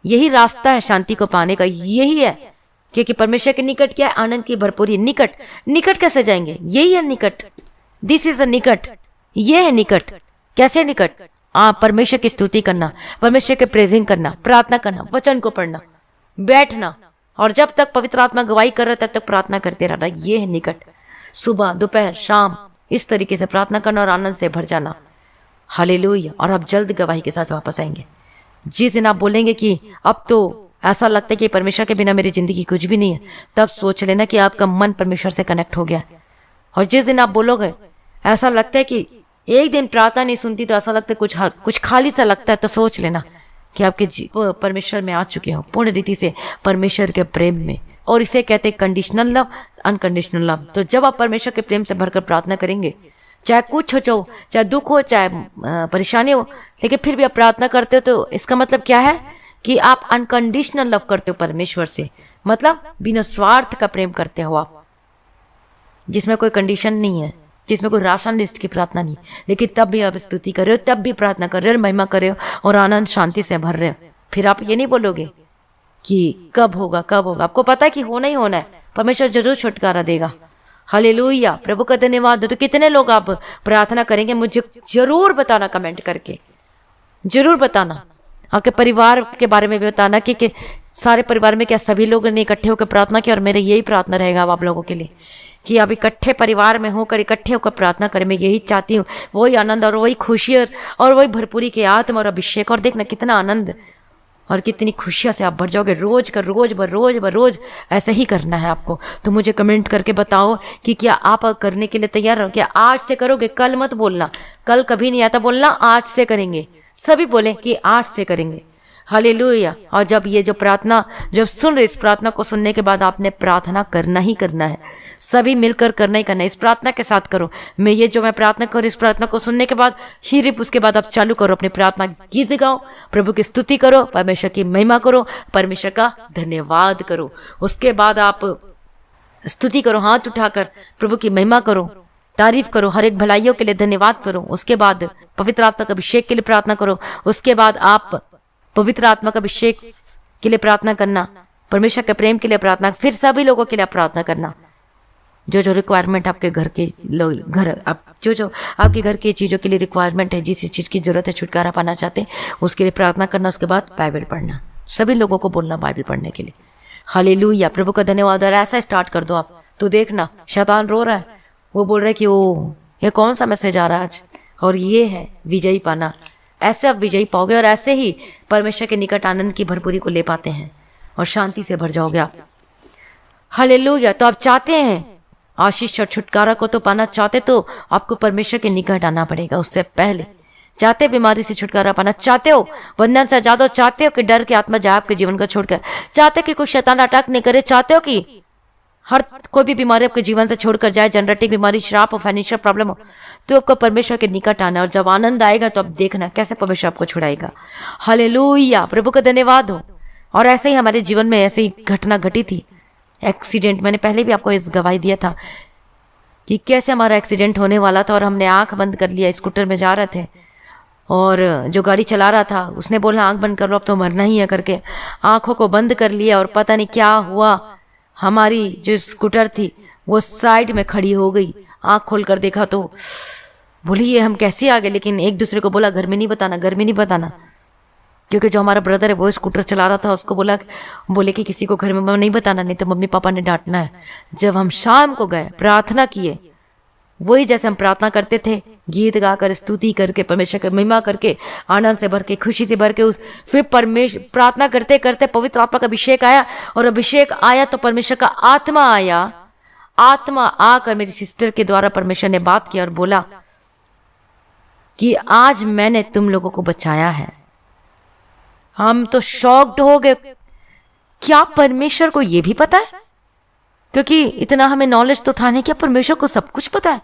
यही रास्ता है शांति को पाने का, यही है। क्योंकि परमेश्वर के निकट क्या है? आनंद की भरपूरी। निकट कैसे जाएंगे? यही है निकट, दिस इज अ निकट, ये है निकट। कैसे निकट? परमेश्वर की स्तुति करना, परमेश्वर के प्रेजिंग करना, प्रार्थना करना, वचन को पढ़ना, बैठना, और जब तक पवित्र आत्मा गवाही कर रहा है तब तक प्रार्थना करते रहना। ये है निकट। सुबह, दोपहर, शाम इस तरीके से प्रार्थना करना और आनंद से भर जाना। हालेलुया। और आप जल्द गवाही के साथ वापस आएंगे। जिस दिन आप बोलेंगे कि अब तो ऐसा लगता है कि परमेश्वर के बिना मेरी जिंदगी कुछ भी नहीं है, तब सोच लेना कि आपका मन परमेश्वर से कनेक्ट हो गया। और जिस दिन आप बोलोगे ऐसा लगता है कि एक दिन प्रार्थना नहीं सुनती, तो ऐसा लगता है कुछ खाली सा लगता है, तो सोच लेना कि आपके परमेश्वर में आ चुके हो, पूर्ण रीति से परमेश्वर के प्रेम में। और इसे कहते हैं कंडीशनल लव, अनकंडीशनल लव। तो जब आप परमेश्वर के प्रेम से भरकर प्रार्थना करेंगे, चाहे कुछ हो, चाहे दुख हो, चाहे परेशानी हो, लेकिन फिर भी आप प्रार्थना करते हो, तो इसका मतलब क्या है कि आप अनकंडीशनल लव करते हो परमेश्वर से। मतलब बिना स्वार्थ का प्रेम करते हो आप, जिसमें कोई कंडीशन नहीं है, जिसमें कोई राशन लिस्ट की प्रार्थना नहीं, लेकिन तब भी आप स्तुति कर रहे हो, तब भी प्रार्थना कर रहे हो, महिमा कर रहे हो और आनंद शांति से भर रहे हो। फिर आप ये नहीं बोलोगे कि कब होगा। आपको पता है कि होना ही होना है, परमेश्वर जरूर छुटकारा देगा। हालेलुया, प्रभु का धन्यवाद। तो कितने लोग आप प्रार्थना करेंगे, मुझे जरूर बताना, कमेंट करके जरूर बताना। आपके परिवार के बारे में भी बताना कि सारे परिवार में क्या सभी लोगों ने इकट्ठे होकर प्रार्थना की। और मेरे यही प्रार्थना रहेगा आप लोगों के लिए कि आप इकट्ठे परिवार में होकर, इकट्ठे होकर प्रार्थना करें। मैं यही चाहती हूँ, वही आनंद और वही खुशी और वही भरपूरी के आत्मा और अभिषेक। और देखना कितना आनंद और कितनी खुशियों से आप भर जाओगे। रोज ऐसे ही करना है आपको। तो मुझे कमेंट करके बताओ कि क्या आप करने के लिए तैयार हो। क्या आज से करोगे? कल मत बोलना, कल कभी नहीं आता बोलना, आज से करेंगे। सभी बोले कि आज से करेंगे। हालेलुया। और जब ये जो प्रार्थना, जब सुन रहे, इस प्रार्थना को सुनने के बाद आपने प्रार्थना करना ही करना है, सभी मिलकर करना ही करना है। इस प्रार्थना के साथ करो। मैं प्रार्थना करूँ, इस प्रार्थना को सुनने के बाद ही उसके बाद आप चालू करो अपनी प्रार्थना, गीत गाओ, प्रभु की स्तुति करो, परमेश्वर की महिमा करो, परमेश्वर का धन्यवाद करो। उसके बाद आप स्तुति करो, हाथ उठाकर प्रभु की महिमा करो, तारीफ करो, हर एक भलाइयों के लिए धन्यवाद करो। उसके बाद पवित्र आत्मा का अभिषेक के लिए प्रार्थना करो। उसके बाद आप पवित्र आत्मा का अभिषेक के लिए प्रार्थना करना, परमेश्वर के प्रेम के लिए प्रार्थना, फिर सभी लोगों के लिए प्रार्थना करना। जो रिक्वायरमेंट आपके घर के जो आपके घर की चीज़ों के लिए रिक्वायरमेंट है, जिस चीज़ की जरूरत है, छुटकारा पाना चाहते हैं, उसके लिए प्रार्थना करना। उसके बाद बाइबल पढ़ना, सभी लोगों को बोलना बाइबल पढ़ने के लिए। हालेलुया, प्रभु का धन्यवाद। और ऐसा स्टार्ट कर दो आप, तो देखना शैतान रो रहा है, वो बोल रहा है कि ओ ये कौन सा मैसेज आ रहा है आज, और ये है विजयी पाना। ऐसे आप विजयी पाओगे और ऐसे ही परमेश्वर के निकट आनंद की भरपूरी को ले पाते हैं और शांति से भर जाओगे आप। हालेलुया। तो आप चाहते हैं आशीष और छुटकारा को तो पाना चाहते तो आपको परमेश्वर के निकट आना पड़ेगा। उससे पहले चाहते बीमारी से छुटकारा पाना चाहते हो, बंधन से आजाद हो, चाहते हो कि डर की आत्मा जाए आपके जीवन का छोड़कर, चाहते हो कि कोई शैतान अटैक नहीं करे, चाहते हो कि हर कोई भी बीमारी आपके जीवन से छोड़कर जाए, जनरेटिंग बीमारी, श्राप हो, फाइनेंशियल प्रॉब्लम हो, तो आपको परमेश्वर के निकट आना। और जब आनंद आएगा तो आप देखना कैसे परमेश्वर आपको छुड़ाएगा। हालेलुया, प्रभु का धन्यवाद हो। और ऐसे ही हमारे जीवन में ऐसे ही घटना घटी थी, एक्सीडेंट। मैंने पहले भी आपको इस गवाही दिया था कि कैसे हमारा एक्सीडेंट होने वाला था और हमने आंख बंद कर लिया, स्कूटर में जा रहे थे और जो गाड़ी चला रहा था उसने बोला आंख बंद कर लो, अब तो मरना ही है करके आंखों को बंद कर लिया। और पता नहीं क्या हुआ, हमारी जो स्कूटर थी वो साइड में खड़ी हो गई। आंख खोलकर देखा तो बोली ये हम कैसे आ गए, लेकिन एक दूसरे को बोला घर में नहीं बताना, घर में नहीं बताना, क्योंकि जो हमारा ब्रदर है वो स्कूटर चला रहा था, उसको बोले कि किसी को घर में नहीं बताना, नहीं तो मम्मी पापा ने डांटना है। जब हम शाम को गए प्रार्थना किए, वही जैसे हम प्रार्थना करते थे, गीत गाकर, स्तुति करके, परमेश्वर की महिमा करके, आनंद से भर के, खुशी से भर के, फिर परमेश्वर प्रार्थना करते करते पवित्र आत्मा का अभिषेक आया। और अभिषेक आया तो परमेश्वर का आत्मा आया। आत्मा आकर मेरी सिस्टर के द्वारा परमेश्वर ने बात किया और बोला कि आज मैंने तुम लोगों को बचाया है। हम तो शॉक्ड हो गए, क्या परमेश्वर को यह भी पता है? क्योंकि इतना हमें नॉलेज तो था नहीं, क्या परमेश्वर को सब कुछ पता है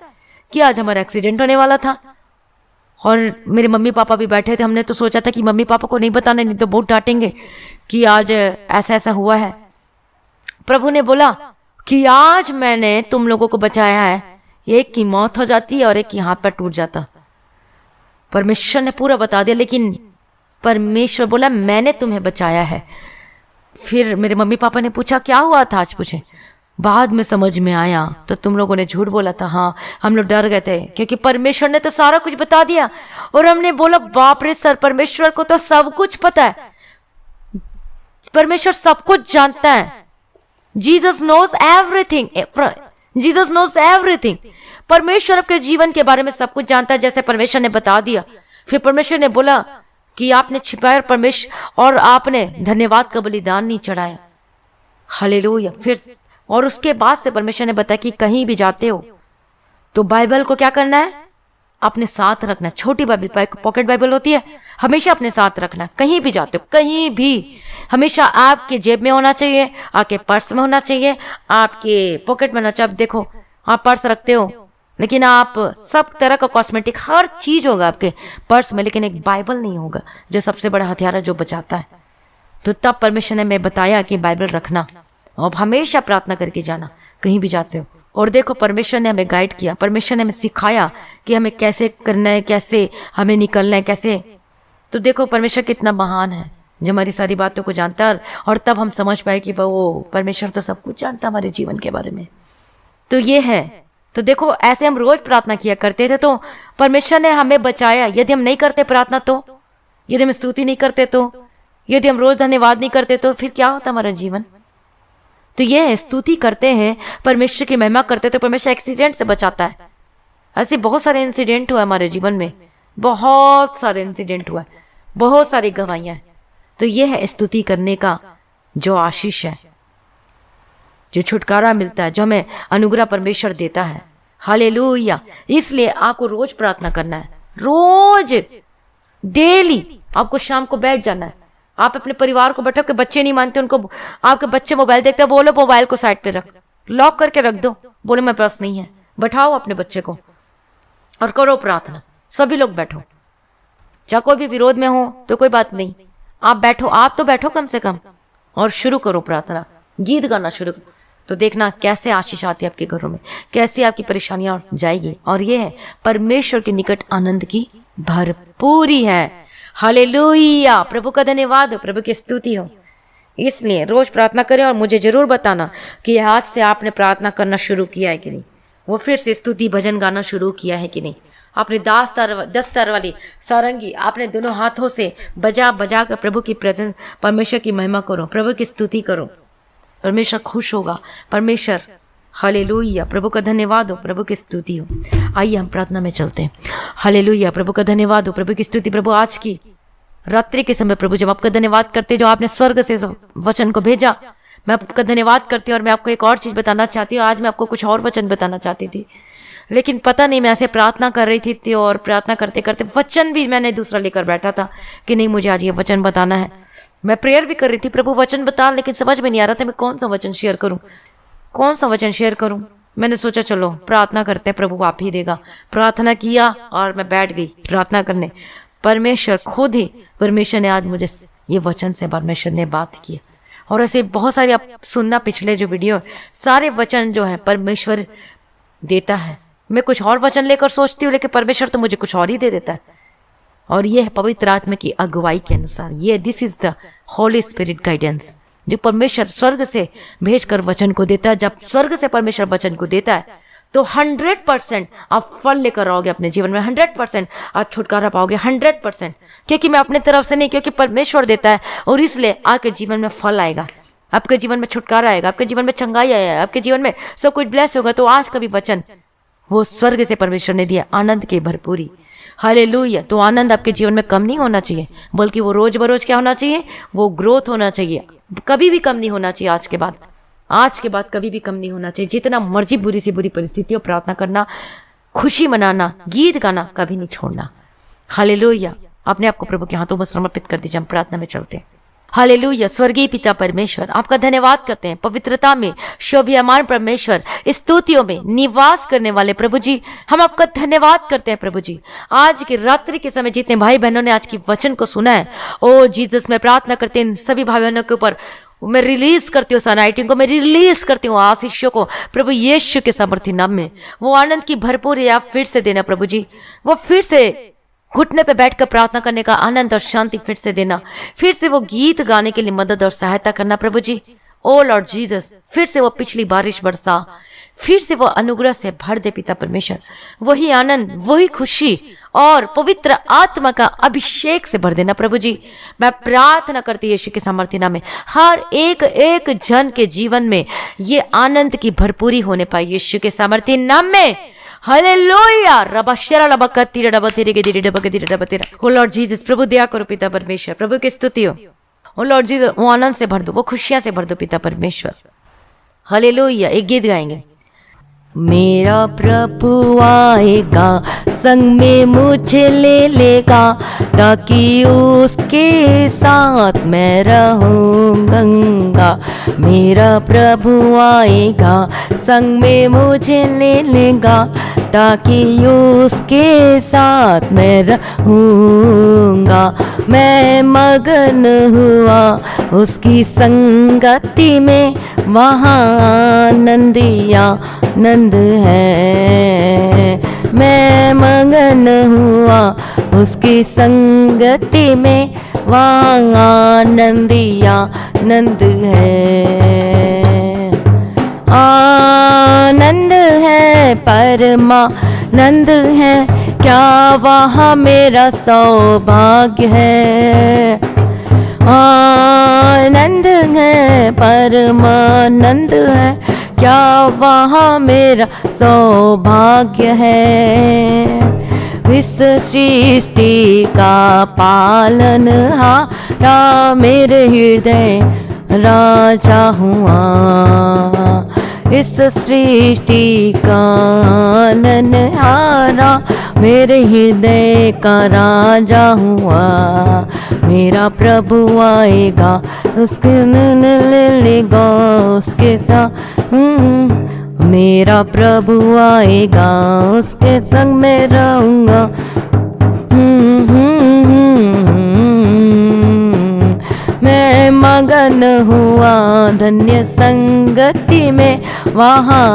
कि आज हमारा एक्सीडेंट होने वाला था। और मेरे मम्मी पापा भी बैठे थे, हमने तो सोचा था कि मम्मी पापा को नहीं बताना, नहीं तो बहुत डांटेंगे कि आज ऐसा ऐसा हुआ है। प्रभु ने बोला कि आज मैंने तुम लोगों को बचाया है, एक की मौत हो जाती है और एक की हाथ पैर टूट जाता। परमेश्वर ने पूरा बता दिया, लेकिन परमेश्वर बोला मैंने तुम्हें बचाया है। फिर मेरे मम्मी पापा ने पूछा क्या हुआ था आज, पूछे। बाद में समझ में आया तो तुम लोगों ने झूठ बोला था। हाँ, हम लोग डर गए थे क्योंकि परमेश्वर ने तो सारा कुछ बता दिया। और हमने बोला बाप रे सर, परमेश्वर को तो सब कुछ पता है, परमेश्वर सब कुछ जानता है। Jesus knows everything, Jesus knows everything. परमेश्वर आपके जीवन के बारे में सब कुछ जानता है, जैसे परमेश्वर ने बता दिया। फिर परमेश्वर ने बोला कि आपने छिपाया परमेश्वर, और आपने धन्यवाद का बलिदान नहीं चढ़ाया। हालेलुया। फिर और उसके बाद से परमेश्वर ने बताया कि कहीं भी जाते हो तो बाइबल को क्या करना है, अपने साथ रखना। छोटी बाइबल, पॉकेट बाइबल होती है, हमेशा अपने साथ रखना। कहीं भी जाते हो, कहीं भी, हमेशा आपके जेब में होना चाहिए, आपके पर्स में होना चाहिए, आपके पॉकेट में होना चाहिए। अब देखो आप पर्स रखते हो, लेकिन आप सब तरह का कॉस्मेटिक, हर चीज होगा आपके पर्स में, लेकिन एक बाइबल नहीं होगा, जो सबसे बड़ा हथियार है, जो बचाता है। तो तब परमेश्वर ने मैं बताया कि बाइबल रखना और हमेशा प्रार्थना करके जाना कहीं भी जाते हो। और देखो परमेश्वर ने हमें गाइड किया, परमेश्वर ने हमें सिखाया कि हमें कैसे करना है, कैसे हमें निकलना है, कैसे। तो देखो परमेश्वर कितना महान है, जो हमारी सारी बातों को जानता है। और तब हम समझ पाए कि वो परमेश्वर तो सब कुछ जानता है हमारे जीवन के बारे में। तो ये है। तो देखो ऐसे हम रोज प्रार्थना किया करते थे तो परमेश्वर ने हमें बचाया। यदि हम नहीं करते प्रार्थना, तो यदि हम स्तुति नहीं करते, तो यदि हम रोज धन्यवाद नहीं करते, तो फिर क्या होता हमारा जीवन। तो ये है, स्तुति करते हैं, परमेश्वर की महिमा करते तो परमेश्वर एक्सीडेंट से बचाता है। ऐसे बहुत सारे इंसिडेंट हुआ हमारे जीवन में, बहुत सारे इंसिडेंट हुआ, बहुत सारी गवाहियां। तो ये है स्तुति करने का जो आशीष है, जो छुटकारा मिलता है, जो हमें अनुग्रह परमेश्वर देता है। हालेलुया। इसलिए आपको रोज प्रार्थना करना है, रोज, डेली। आपको शाम को बैठ जाना है, आप अपने परिवार को बैठो। के बच्चे नहीं मानते, उनको, आपके बच्चे मोबाइल देखते हैं, बोलो मोबाइल को साइड पे रख, लॉक करके रख दो, बोले मेरे पास नहीं है। बैठाओ अपने बच्चे को और करो प्रार्थना। सभी लोग बैठो, चाहे कोई भी विरोध में हो तो कोई बात नहीं, आप बैठो, आप तो बैठो कम से कम, और शुरू करो प्रार्थना, गीत गाना शुरू करो। तो देखना कैसे आशीष आती है आपके घरों में, कैसे आपकी परेशानियां जाएगी। और ये है परमेश्वर के निकट आनंद की भरपूरी है। हालेलुया। प्रभु का धन्यवाद हो, प्रभु की स्तुति हो। इसलिए रोज प्रार्थना करें और मुझे जरूर बताना कि आज से आपने प्रार्थना करना शुरू किया है कि नहीं, वो फिर से स्तुति भजन गाना शुरू किया है कि नहीं। आपने 10 तार वाली सारंगी आपने दोनों हाथों से बजा बजा कर प्रभु की प्रेजेंस, परमेश्वर की महिमा करो, प्रभु की स्तुति करो, परमेश्वर खुश होगा। परमेश्वर, हालेलुया। प्रभु का धन्यवाद हो, प्रभु की स्तुति हो। आइए हम प्रार्थना में चलते हैं। हालेलुया। प्रभु का धन्यवाद हो, प्रभु की स्तुति। प्रभु आज की रात्रि के समय प्रभु जब आपका धन्यवाद करते, जो आपने स्वर्ग से वचन को भेजा, मैं आपका धन्यवाद करती हूँ और मैं आपको एक और चीज़ बताना चाहती हूँ। आज मैं आपको कुछ और वचन बताना चाहती थी, लेकिन पता नहीं, मैं ऐसे प्रार्थना कर रही थी और प्रार्थना करते करते वचन भी मैंने दूसरा लेकर बैठा था कि नहीं मुझे आज ये वचन बताना है। मैं प्रेयर भी कर रही थी, प्रभु वचन बता, लेकिन समझ में नहीं आ रहा था मैं कौन सा वचन शेयर करूं, कौन सा वचन शेयर करूं। मैंने सोचा चलो प्रार्थना करते हैं, प्रभु आप ही देगा। प्रार्थना किया और मैं बैठ गई प्रार्थना करने। परमेश्वर खुद ही, परमेश्वर ने आज मुझे ये वचन से परमेश्वर ने बात की। और ऐसे बहुत सारे आप सुनना, पिछले जो वीडियो सारे वचन जो है परमेश्वर देता है। मैं कुछ और वचन लेकर सोचती हूँ, लेकिन परमेश्वर तो मुझे कुछ और ही दे देता है। और ये है पवित्र आत्मा की अगुवाई के अनुसार। ये this is the Holy spirit guidance, जो परमेश्वर स्वर्ग से भेजकर वचन को देता है। जब स्वर्ग से परमेश्वर वचन को देता है तो 100% आप फल लेकर आओगे अपने जीवन में, 100% आप छुटकारा पाओगे, 100%। क्योंकि मैं अपने तरफ से नहीं, क्योंकि परमेश्वर देता है, और इसलिए आपके जीवन में फल आएगा, आपके जीवन में छुटकारा आएगा, आपके जीवन में चंगाई आएगा, आपके जीवन में सब कुछ ब्लेस होगा। तो आज का भी वचन वो स्वर्ग से परमेश्वर ने दिया, आनंद की भरपूरी। हालेलुया। तो आनंद आपके जीवन में कम नहीं होना चाहिए, बल्कि वो रोज बरोज क्या होना चाहिए, वो ग्रोथ होना चाहिए। कभी भी कम नहीं होना चाहिए। आज के बाद कभी भी कम नहीं होना चाहिए। जितना मर्जी बुरी से बुरी परिस्थितियों, प्रार्थना करना, खुशी मनाना, गीत गाना कभी नहीं छोड़ना। हालेलुया। अपने आप को प्रभु के हाथों में समर्पित कर दीजिए। हम प्रार्थना में चलते हैं। हालेलुया। स्वर्गीय पिता परमेश्वर, आपका धन्यवाद करते हैं। पवित्रता में शोभियमान परमेश्वर, स्तुतियों में निवास करने वाले प्रभु जी, हम आपका धन्यवाद करते हैं प्रभु जी। आज की रात्रि के समय जितने भाई बहनों ने आज की वचन को सुना है, ओ जीसस, मैं प्रार्थना करते हैं इन सभी भाई बहनों के ऊपर मैं रिलीज करती हूँ, सनाइटिंग को मैं रिलीज करती हूँ, आशीषों को प्रभु यीशु के सामर्थ्य नाम में। वो आनंद की भरपूरी आप फिर से देना प्रभु जी। वो फिर से घुटने पे बैठकर प्रार्थना करने का आनंद और शांति फिर से देना। फिर से वो गीत गाने के लिए मदद और सहायता करना प्रभु जी। ओ लॉर्ड जीसस, फिर से वो पिछली बारिश बरसा, फिर से वो अनुग्रह से भर दे पिता परमेश्वर। वही आनंद, वही खुशी और पवित्र आत्मा का अभिषेक से भर देना प्रभु जी। मैं प्रार्थना करती यीशु के सामर्थ्य नाम में हर एक एक जन के जीवन में ये आनंद की भरपूरी होने पाए यीशु के सामर्थ्य नाम में। हालेलुया। रबशरा लबकतीरा डबतीरे के दिरे डबकतीरे डबतीरा। ओ लॉर्ड जीसस, प्रभु दया करो पिता परमेश्वर, प्रभु की स्तुति हो। ओ लॉर्ड जीसस, वो आनंद से भर दो, वो खुशियां से भर दो पिता परमेश्वर। हालेलुया। एक गीत गाएंगे। मेरा प्रभु आएगा, संग में मुझे ले लेगा, ताकि उसके साथ मैं रहूंगा। मेरा प्रभु आएगा, संग में मुझे ले लेगा, ताकि उसके साथ मैं रहूंगा। मैं मगन हुआ उसकी संगति में, वहाँ आनंदिया नंद है। मैं मगन हुआ उसकी संगति में, वहाँ आनंदिया नंद है। आनंद है, परमानंद है, क्या वहाँ मेरा सौभाग्य है। आनंद है, परमानंद है, क्या वहाँ मेरा सौभाग्य है। इस सृष्टि का पालनहारा मेरे हृदय राजा हुआ। इस सृष्टि का पालनहारा मेरे हृदय का राजा हुआ। मेरा प्रभु आएगा, उसके लेगा उसके साथ। मेरा प्रभु आएगा, उसके संग में रहूंगा। मैं मगन हुआ धन्य संगति में, वहाँ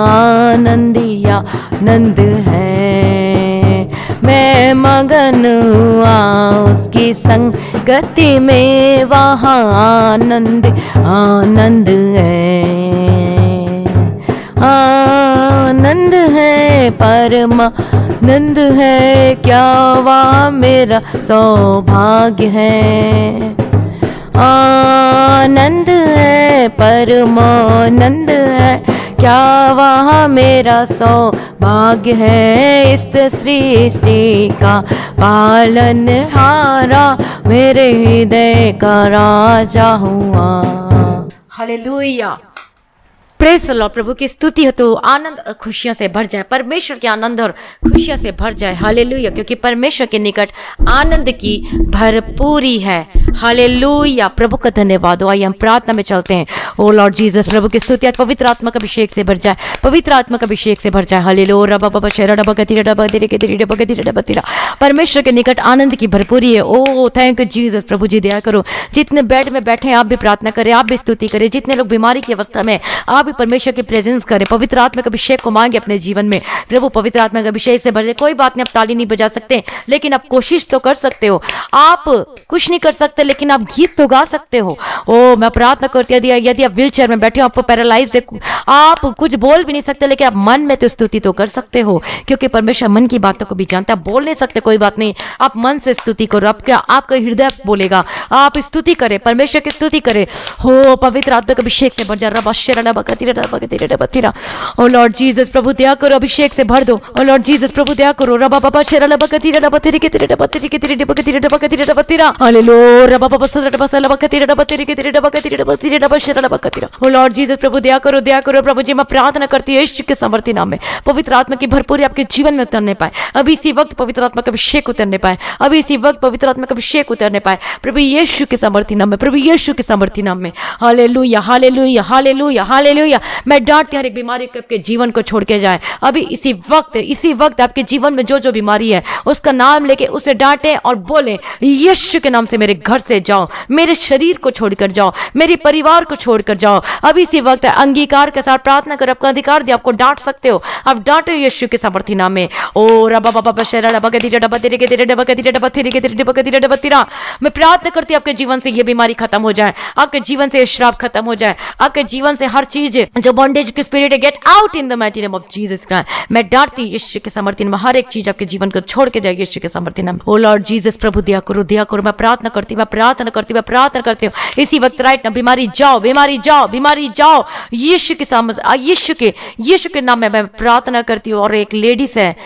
आनंदिया नंद है। मैं मगन हुआ उसकी संगति में, वहाँ आनंद आनंद है। आनंद है, परमानंद है, क्या वहाँ मेरा सौभाग्य है। आनंद है, परमानंद है, क्या वहाँ मेरा सौभाग्य है। इस सृष्टि का पालनहारा मेरे हृदय का राजा हुआ। हालेलुया। Praise the lord. प्रभु की स्तुति हो तो आनंद और खुशियों से भर जाए, परमेश्वर के आनंद और खुशियों से भर जाए। हालेलुया, क्योंकि परमेश्वर के निकट आनंद की भरपूरी है। हालेलुया, प्रभु का धन्यवाद हो। आइए हम प्रार्थना में चलते हैं। ओ लॉर्ड जीसस, प्रभु की स्तुति आज पवित्र आत्मा का अभिषेक से भर जाए, पवित्र आत्मा का अभिषेक से भर जाए। हालेलुया, परमेश्वर के निकट आनंद की भरपूरी है। ओ थैंक यू जीसस। प्रभु जी दया करो, जितने बेड में बैठे हैं आप भी प्रार्थना करें, आप भी स्तुति करें। जितने लोग बीमारी की अवस्था में, आप भी परमेश्वर की प्रेजेंस करें, पवित्र आत्मा का अभिषेक को मांगे अपने जीवन में। प्रभु पवित्र आत्मा का अभिषेक से भर जाए। कोई बात नहीं, आप ताली नहीं बजा सकते लेकिन आप कोशिश तो कर सकते हो। आप कुछ नहीं कर सकते लेकिन आप गीत तो गा सकते हो। ओ मैं प्रार्थना करती हूँ, यदि आप व्हील चेयर में बैठे हो, आपको पैरालाइज्ड है, आप कुछ बोल भी नहीं सकते लेकिन आप मन में तो स्तुति तो कर सकते हो, क्योंकि परमेश्वर मन की बातों को भी जानता है। बोल नहीं सकते, कोई बात नहीं, आप मन से स्तुति करो। आपका हृदय बोलेगा, आप स्तुति करें, परमेश्वर की स्तुति करें। हो पवित्र आत्मा का अभिषेक से भर जा। ओ लॉर्ड जीसस, प्रभु दया करो, अभिषेक से भर दो। ओ लॉर्ड जीसस, प्रभु दया करो। रबा बाबा शेरा बकतीरा डबतीरी के तेरे डबतीरी के तेरे डबतीरी डबतीरी डबतीरा। हालेलुया, रबा बाबा सदर बसला बकतीरा डबतीरी के तेरे डबतीरी डबतीरी डबशेरा बकतीरा। ओ लॉर्ड जीसस, प्रभु दया करो, दया करो। प्रभु जी मैं प्रार्थना करती हूं यीशु के सामर्थ्य नाम में पवित्र आत्मा की भरपूरी आपके जीवन में उतरने पाए। अभी इसी वक्त पवित्र आत्मा का अभिषेक उतरने पाए, अभी इसी वक्त पवित्र आत्मा का अभिषेक उतरने पाए। प्रभु यीशु के सामर्थ्य नाम में, प्रभु यीशु के सामर्थ्य नाम में। Hallelujah, hallelujah, hallelujah, hallelujah. मैं डांटती हर एक बीमारी को आपके जीवन को छोड़ के जाए। अभी इसी वक्त आपके जीवन में जो जो बीमारी है उसका नाम लेके उसे डांटे और बोले यीशु के नाम से मेरे घर से जाओ, मेरे शरीर को छोड़कर जाओ, मेरे परिवार को छोड़कर जाओ। अभी इसी वक्त अंगीकार के साथ प्रार्थना करो, आपका अधिकार दिया, आपको डांट सकते हो, आप डांटो यीशु के सामर्थ्य नाम में। ओ रबा बाबा शेरा डबा के तेरे डबा तेरे के तेरे डबा के तेरे डबा तेरे के तेरे डबा के तेरे डबा तेरा। मैं प्रार्थना करती हूं आपके जीवन से ये बीमारी खत्म हो जाए, आपके जीवन से श्राप खत्म हो जाए, आपके जीवन से हर चीज जो बॉन्डेज की स्पिरिट है get out in the mighty name of Jesus Christ. मैं डांटती यीशु के सामर्थ्य में हर एक चीज आपके जीवन को छोड़ के जाए यीशु के सामर्थ्य नाम। ओ लॉर्ड जीसस, प्रभु दया करो, दया करो। मैं प्रार्थना करती हूं, मैं प्रार्थना करती हूं, मैं प्रार्थना करती हूं इसी वक्त राइट ना, बीमारी जाओ, बीमारी जाओ, बीमारी जाओ यीशु के सामने, यीशु के नाम में मैं प्रार्थना करती हूँ। और एक लेडीज है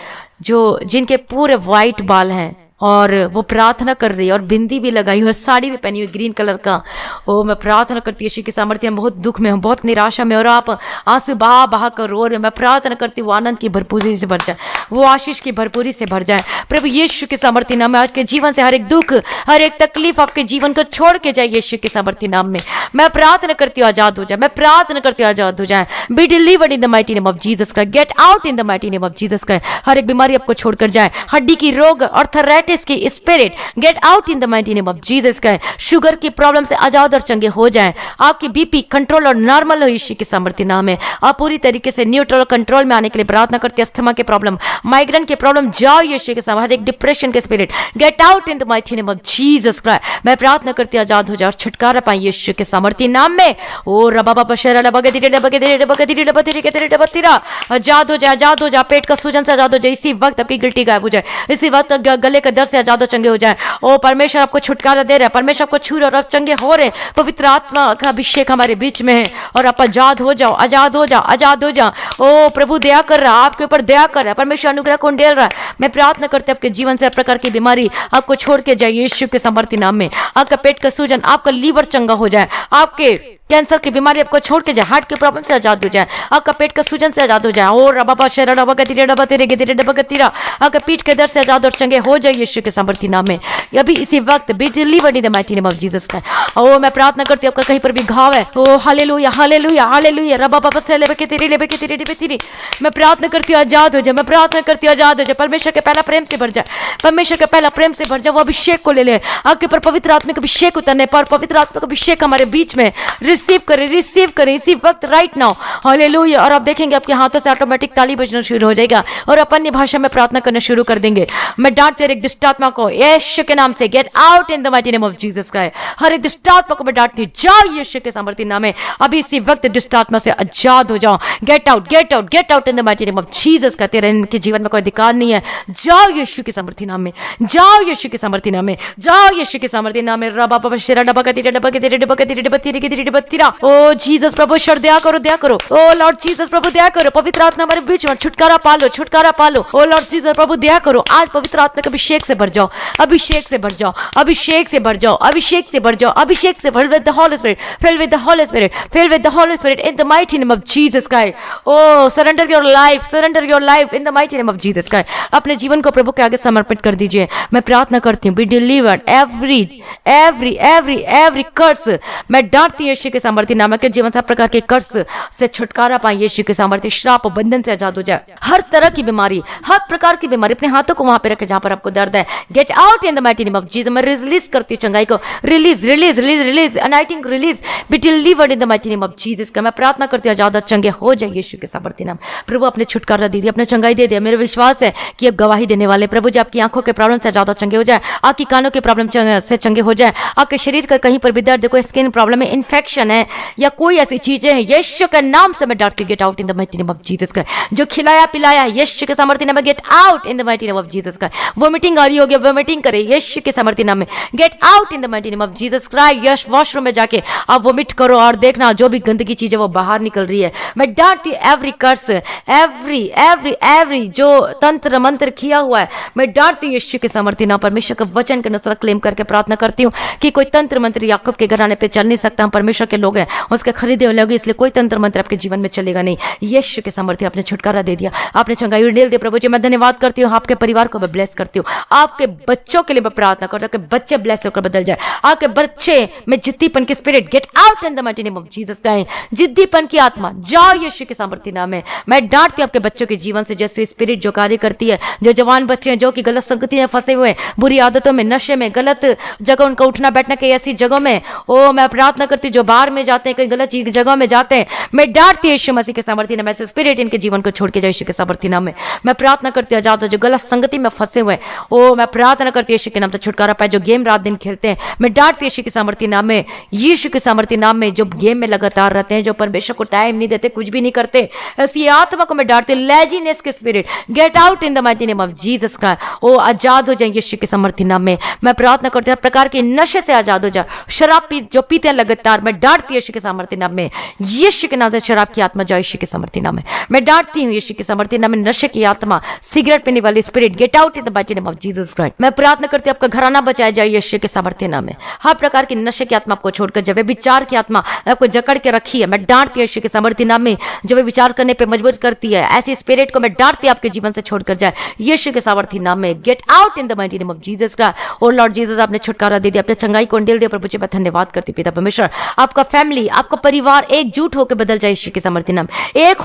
जो जिनके पूरे व्हाइट बाल हैं और वो प्रार्थना कर रही है और बिंदी भी लगाई हुई है, साड़ी भी पहनी हुई ग्रीन कलर का। ओ मैं प्रार्थना करती हूँ यीशु के सामर्थ्य में, बहुत दुख में हूँ, बहुत निराशा में, और आप आंसू बहा बहा कर रो रहे हो। मैं प्रार्थना करती हूँ आनंद की भरपूरी से भर जाए, वो आशीष की भरपूरी से भर जाए। प्रभु यीशु के सामर्थ्य नाम में आज के जीवन से हर एक दुख, हर एक तकलीफ आपके जीवन को छोड़ के जाए यीशु के सामर्थ्य नाम में। मैं प्रार्थना करती हूँ आजाद हो जाए, मैं प्रार्थना करती हूँ आजाद हो जाए। Be delivered in the mighty name of Jesus Christ, get out in the mighty name of Jesus Christ. हर एक बीमारी आपको छोड़कर जाए, हड्डी की रोग, आर्थराइटिस की spirit get out in the mighty name of Jesus Christ. Sugar की प्रॉब्लम से आजाद और चंगे हो जाएं, आपकी बीपी कंट्रोल और नॉर्मल हो यीशु के सामर्थ्य नाम में। आप पूरी तरीके से न्यूट्रल कंट्रोल में आने के लिए प्रार्थना करते हैं। अस्थमा के प्रॉब्लम, माइग्रेन के प्रॉब्लम जाओ यीशु के सामने। हर एक डिप्रेशन के spirit get out in the mighty name of Jesus Christ. मैं प्रार्थना करती हूं आजाद हो जाओ और छुटकारा पाए यीशु के सामर्थ्य नाम में। ओ रबा बाबा शेरा डबा के तेरे डबा के तेरे डबा के तेरे डबा तेरे के तेरे डबा तेरा। आजाद हो जाए, आजाद हो जाए, पेट का सूजन से आजाद हो जाए, इसी वक्त आपकी गिल्टी गायब हो जाए, इसी वक्त गले के दर्द से आजाद हो चंगे हो जाए। ओ परमेश्वर आपको छुटकारा दे रहा है, परमेश्वर आपको छू रहा है और आप चंगे हो रहे हैं। पवित्र आत्मा का अभिषेक हमारे बीच में है और आप आजाद हो जाओ, आजाद हो जाओ, आजाद हो जाओ। ओ प्रभु दया कर रहा है, आपके ऊपर दया कर रहा है, परमेश्वर अनुग्रह को डेल रहा है। मैं प्रार्थना करते हैं आपके जीवन से हर प्रकार की बीमारी आपको छोड़ के जाए यीशु के सामर्थ्य नाम में। आपका पेट का सूजन, आपका लीवर चंगा हो जाए, आपके कैंसर की बीमारी आपको छोड़ के जाए, हार्ट के प्रॉब्लम से आजाद हो जाए, आपका पेट का सूजन से आजाद हो जाए। और रबा शेरा डबा का तेरे डबा तेरे के तेरे डबा का तेरा। आपका पीठ के दर्द से आजाद और चंगे हो जाए यीशु के सामर्थ्य नाम में। अभी इसी वक्त be delivered in the mighty name of Jesus Christ. ओ मैं प्रार्थना करती हूं आपका कहीं पर भी घाव है, ओ हालेलुया, हालेलुया, हालेलुया। रबा बाबा से लेबे के तेरे लेबे के तेरे लेबे तेरे। मैं प्रार्थना करती हूं आजाद हो जाए, मैं प्रार्थना करती हूं आजाद हो जाए। परमेश्वर के पहला प्रेम से भर जाए, परमेश्वर के पहला प्रेम से भर जाए। वो अभिषेक को ले ले, आपके ऊपर पवित्र आत्मा का अभिषेक उतरने पर, पवित्र आत्मा का अभिषेक हमारे बीच में रिसीव करें इसी वक्त राइट नाउ। हालेलुया। और आप देखेंगे आपके हाथों से ऑटोमेटिक ताली बजना शुरू हो जाएगा और आप अन्य भाषा में प्रार्थना करना शुरू कर देंगे। मैं डांटते एक दुष्ट आत्मा को यीशु के नाम से get out in the mighty name of Jesus Christ. हर एक दुष्ट आत्मा को मैं डांटती, जाओ यीशु के सामर्थ्य नाम में। अभी इसी वक्त दुष्ट आत्मा से आजाद हो जाओ, get out, get out, gate out in the mighty name of Jesus का। तेरे इनके जीवन में कोई अधिकार नहीं है, जाओ यीशु के सामर्थ्य नाम में, जाओ यीशु के सामर्थ्य नाम में, जाओ यीशु के सामर्थ्य नाम में। रबा बाबा शेरा डबा का तेरे डबा के तेरे डबा के तेरे डबा तेरे के तेरे डबा तेरा। ओ जीसस प्रभु ईश्वर दया करो, दया करो। ओ लॉर्ड जीसस प्रभु दया करो, पवित्र आत्मा हमारे बीच में छुटकारा पालो, छुटकारा पालो। ओ लॉर्ड जीसस प्रभु दया करो, आज पवित्र आत्मा का अभिषेक अभिषेक से भर जाओ, अभिषेक से भर जाओ, अभिषेक से भर जाओ, अभिषेक से भर जाओ, अभिषेक से fill with the Holy Spirit, fill with the Holy Spirit, fill with the Holy Spirit in the mighty name of Jesus Christ. Oh surrender your life, surrender your life in the mighty name of Jesus Christ. अपने जीवन को प्रभु के आगे समर्पित कर दीजिए। मैं प्रार्थना करती हूँ, be delivered every every every every curse. मैं डांटती हूँ यीशु के सामर्थ्य नाम के जीवन सब प्रकार के कर्स से छुटकारा पाए यीशु के सामर्थ्य, श्राप बंधन से आजाद हो जाए। हर तरह की बीमारी, हर प्रकार की बीमारी, अपने हाथों को वहां पे रखे जहां पर आपको दर्द है। Get out in the mighty name of Jesus. मैं रिलीज करती हूँ चंगाई को, release release release release, anointing release, be delivered in the mighty name of Jesus का। मैं प्रार्थना करती हूँ आजाद चंगे हो जाए यीशु के सामर्थ्य नाम। प्रभु अपने छुटकारा दे दिया, अपने चंगाई दे दिया। मेरा विश्वास है कि अब गवाही देने वाले प्रभु जी आपकी आंखों के प्रॉब्लम से ज्यादा चंगे हो जाए, आपकी कानों के प्रॉब्लम से चंगे हो जाए, आपके शरीर का कहीं पर भी दर्द, कोई स्किन प्रॉब्लम है, इन्फेक्शन है या कोई ऐसी चीजें हैं, यीशु के नाम से मैं डांटती हूं, gate out in the mighty name of Jesus का। जो खिलाया पिलाया यीशु के सामर्थ्य नाम में, gate out in the mighty name of Jesus का। वोमिटिंग आ रही होगी, वोमिटिंग करे यीशु के सामर्थ्य नाम में, gate out in the mighty name of Jesus Christ. Yash washroom में जाके आप वोमिट करो और देखना जो भी गंदगी चीज है वो बाहर निकल रही है। मैं डांटती हूं एवरी कर्स, एवरी एवरी एवरी जो तंत्र मंत्र किया हुआ है, मैं डांटती हूं यीशु के सामर्थ्य नाम। परमेश्वर के वचन के अनुसार क्लेम करके प्रार्थना करती हूँ कि कोई तंत्र मंत्र याकूब के घराने पे चल नहीं सकता। हम परमेश्वर के लोग हैं, उसके खरीदे हुए लोग, इसलिए कोई तंत्र मंत्र आपके जीवन में चलेगा नहीं। यीशु के सामर्थ्य आपने छुटकारा दे दिया, आपने चंगाई डेल दिया। प्रभु जी मैं धन्यवाद करती हूँ, आपके परिवार को मैं ब्लेस करती हूँ, आपके बच्चों के लिए मैं प्रार्थना करती हूँ, आपके बच्चे ब्लेस होकर बदल जाए, आपके बच्चे में जिद्दीपन की spirit get out in the mighty name of Jesus Christ. जिद्दीपन की आत्मा जाओ यीशु के सामर्थ्य नाम में। मैं डांटती हूँ आपके बच्चों के जीवन से जैसे स्पिरिट जो कार्य करती है, जो जवान बच्चे हैं जो कि गलत संगति में फंसे हुए, बुरी आदतों में, नशे में, गलत जगह उनका उठना बैठना कई ऐसी जगहों में, ओ मैं प्रार्थना करती हूँ जो बाहर में जाते हैं, कई गलत जगहों में जाते हैं, मैं डांटती हूँ यीशु मसीह के सामर्थ्य नाम में, ऐसे स्पिरिट इनके जीवन को छोड़ के जाए यीशु के सामर्थ्य नाम में। मैं प्रार्थना करती हूँ आजाद हो, जो गलत संगति में फंसे हुए, ओ मैं प्रार्थना करती हूँ यीशु के नाम से छुटकारा पाए, जो गेम रात दिन खेलते हैं, मैं डांटती हूँ यीशु के सामर्थ्य नाम में, यीशु के सामर्थ्य नाम में, जो गेम में लगातार रहते हैं, जो परमेश्वर को टाइम नहीं देते, कुछ भी नहीं करते, ऐसी आत्मा को मैं डांटती हूँ, लेजीनेस के spirit get out in the mighty name of Jesus Christ. ओ आजाद हो जाए यीशु के सामर्थ्य नाम में। मैं प्रार्थना करती हूँ प्रकार के नशे से आजाद हो जाए, शराब पी जो पीते हैं लगातार, मैं डांटती हूँ यीशु के सामर्थ्य नाम में, यीशु के नाम से शराब की आत्मा जाए यीशु के सामर्थ्य नाम में। मैं डांटती हूँ यीशु के सामर्थ्य नाम में नशे की आत्मा, सिगरेट पीने वाली spirit get out in the mighty name of Jesus Christ. मैं प्रार्थना करती हूँ आपका घराना बचाया जाए यीशु के सामर्थ्य नाम में। हर प्रकार की नशे की आत्मा आपको छोड़कर, जब विचार की आत्मा आपको जकड़ के रखी है, मैं डांटती हूँ यीशु के सामर्थ्य नाम में, जो वे विचार करने पे मजबूर करती है, ऐसी स्पिरिट को मैं डांटती हूँ आपके जीवन से छोड़कर जाए यीशु के सामर्थ्य नाम में। Gate out in the mighty name of Jesus का। ओ लॉर्ड जीसस आपने छुटकारा दे दिया, अपने चंगाई को अंडेल दिया। प्रभु जी मैं धन्यवाद करती पिता परमेश्वर, आपका फैमिली, आपका परिवार एकजुट होकर बदल जाए यीशु के सामर्थ्य नाम। एक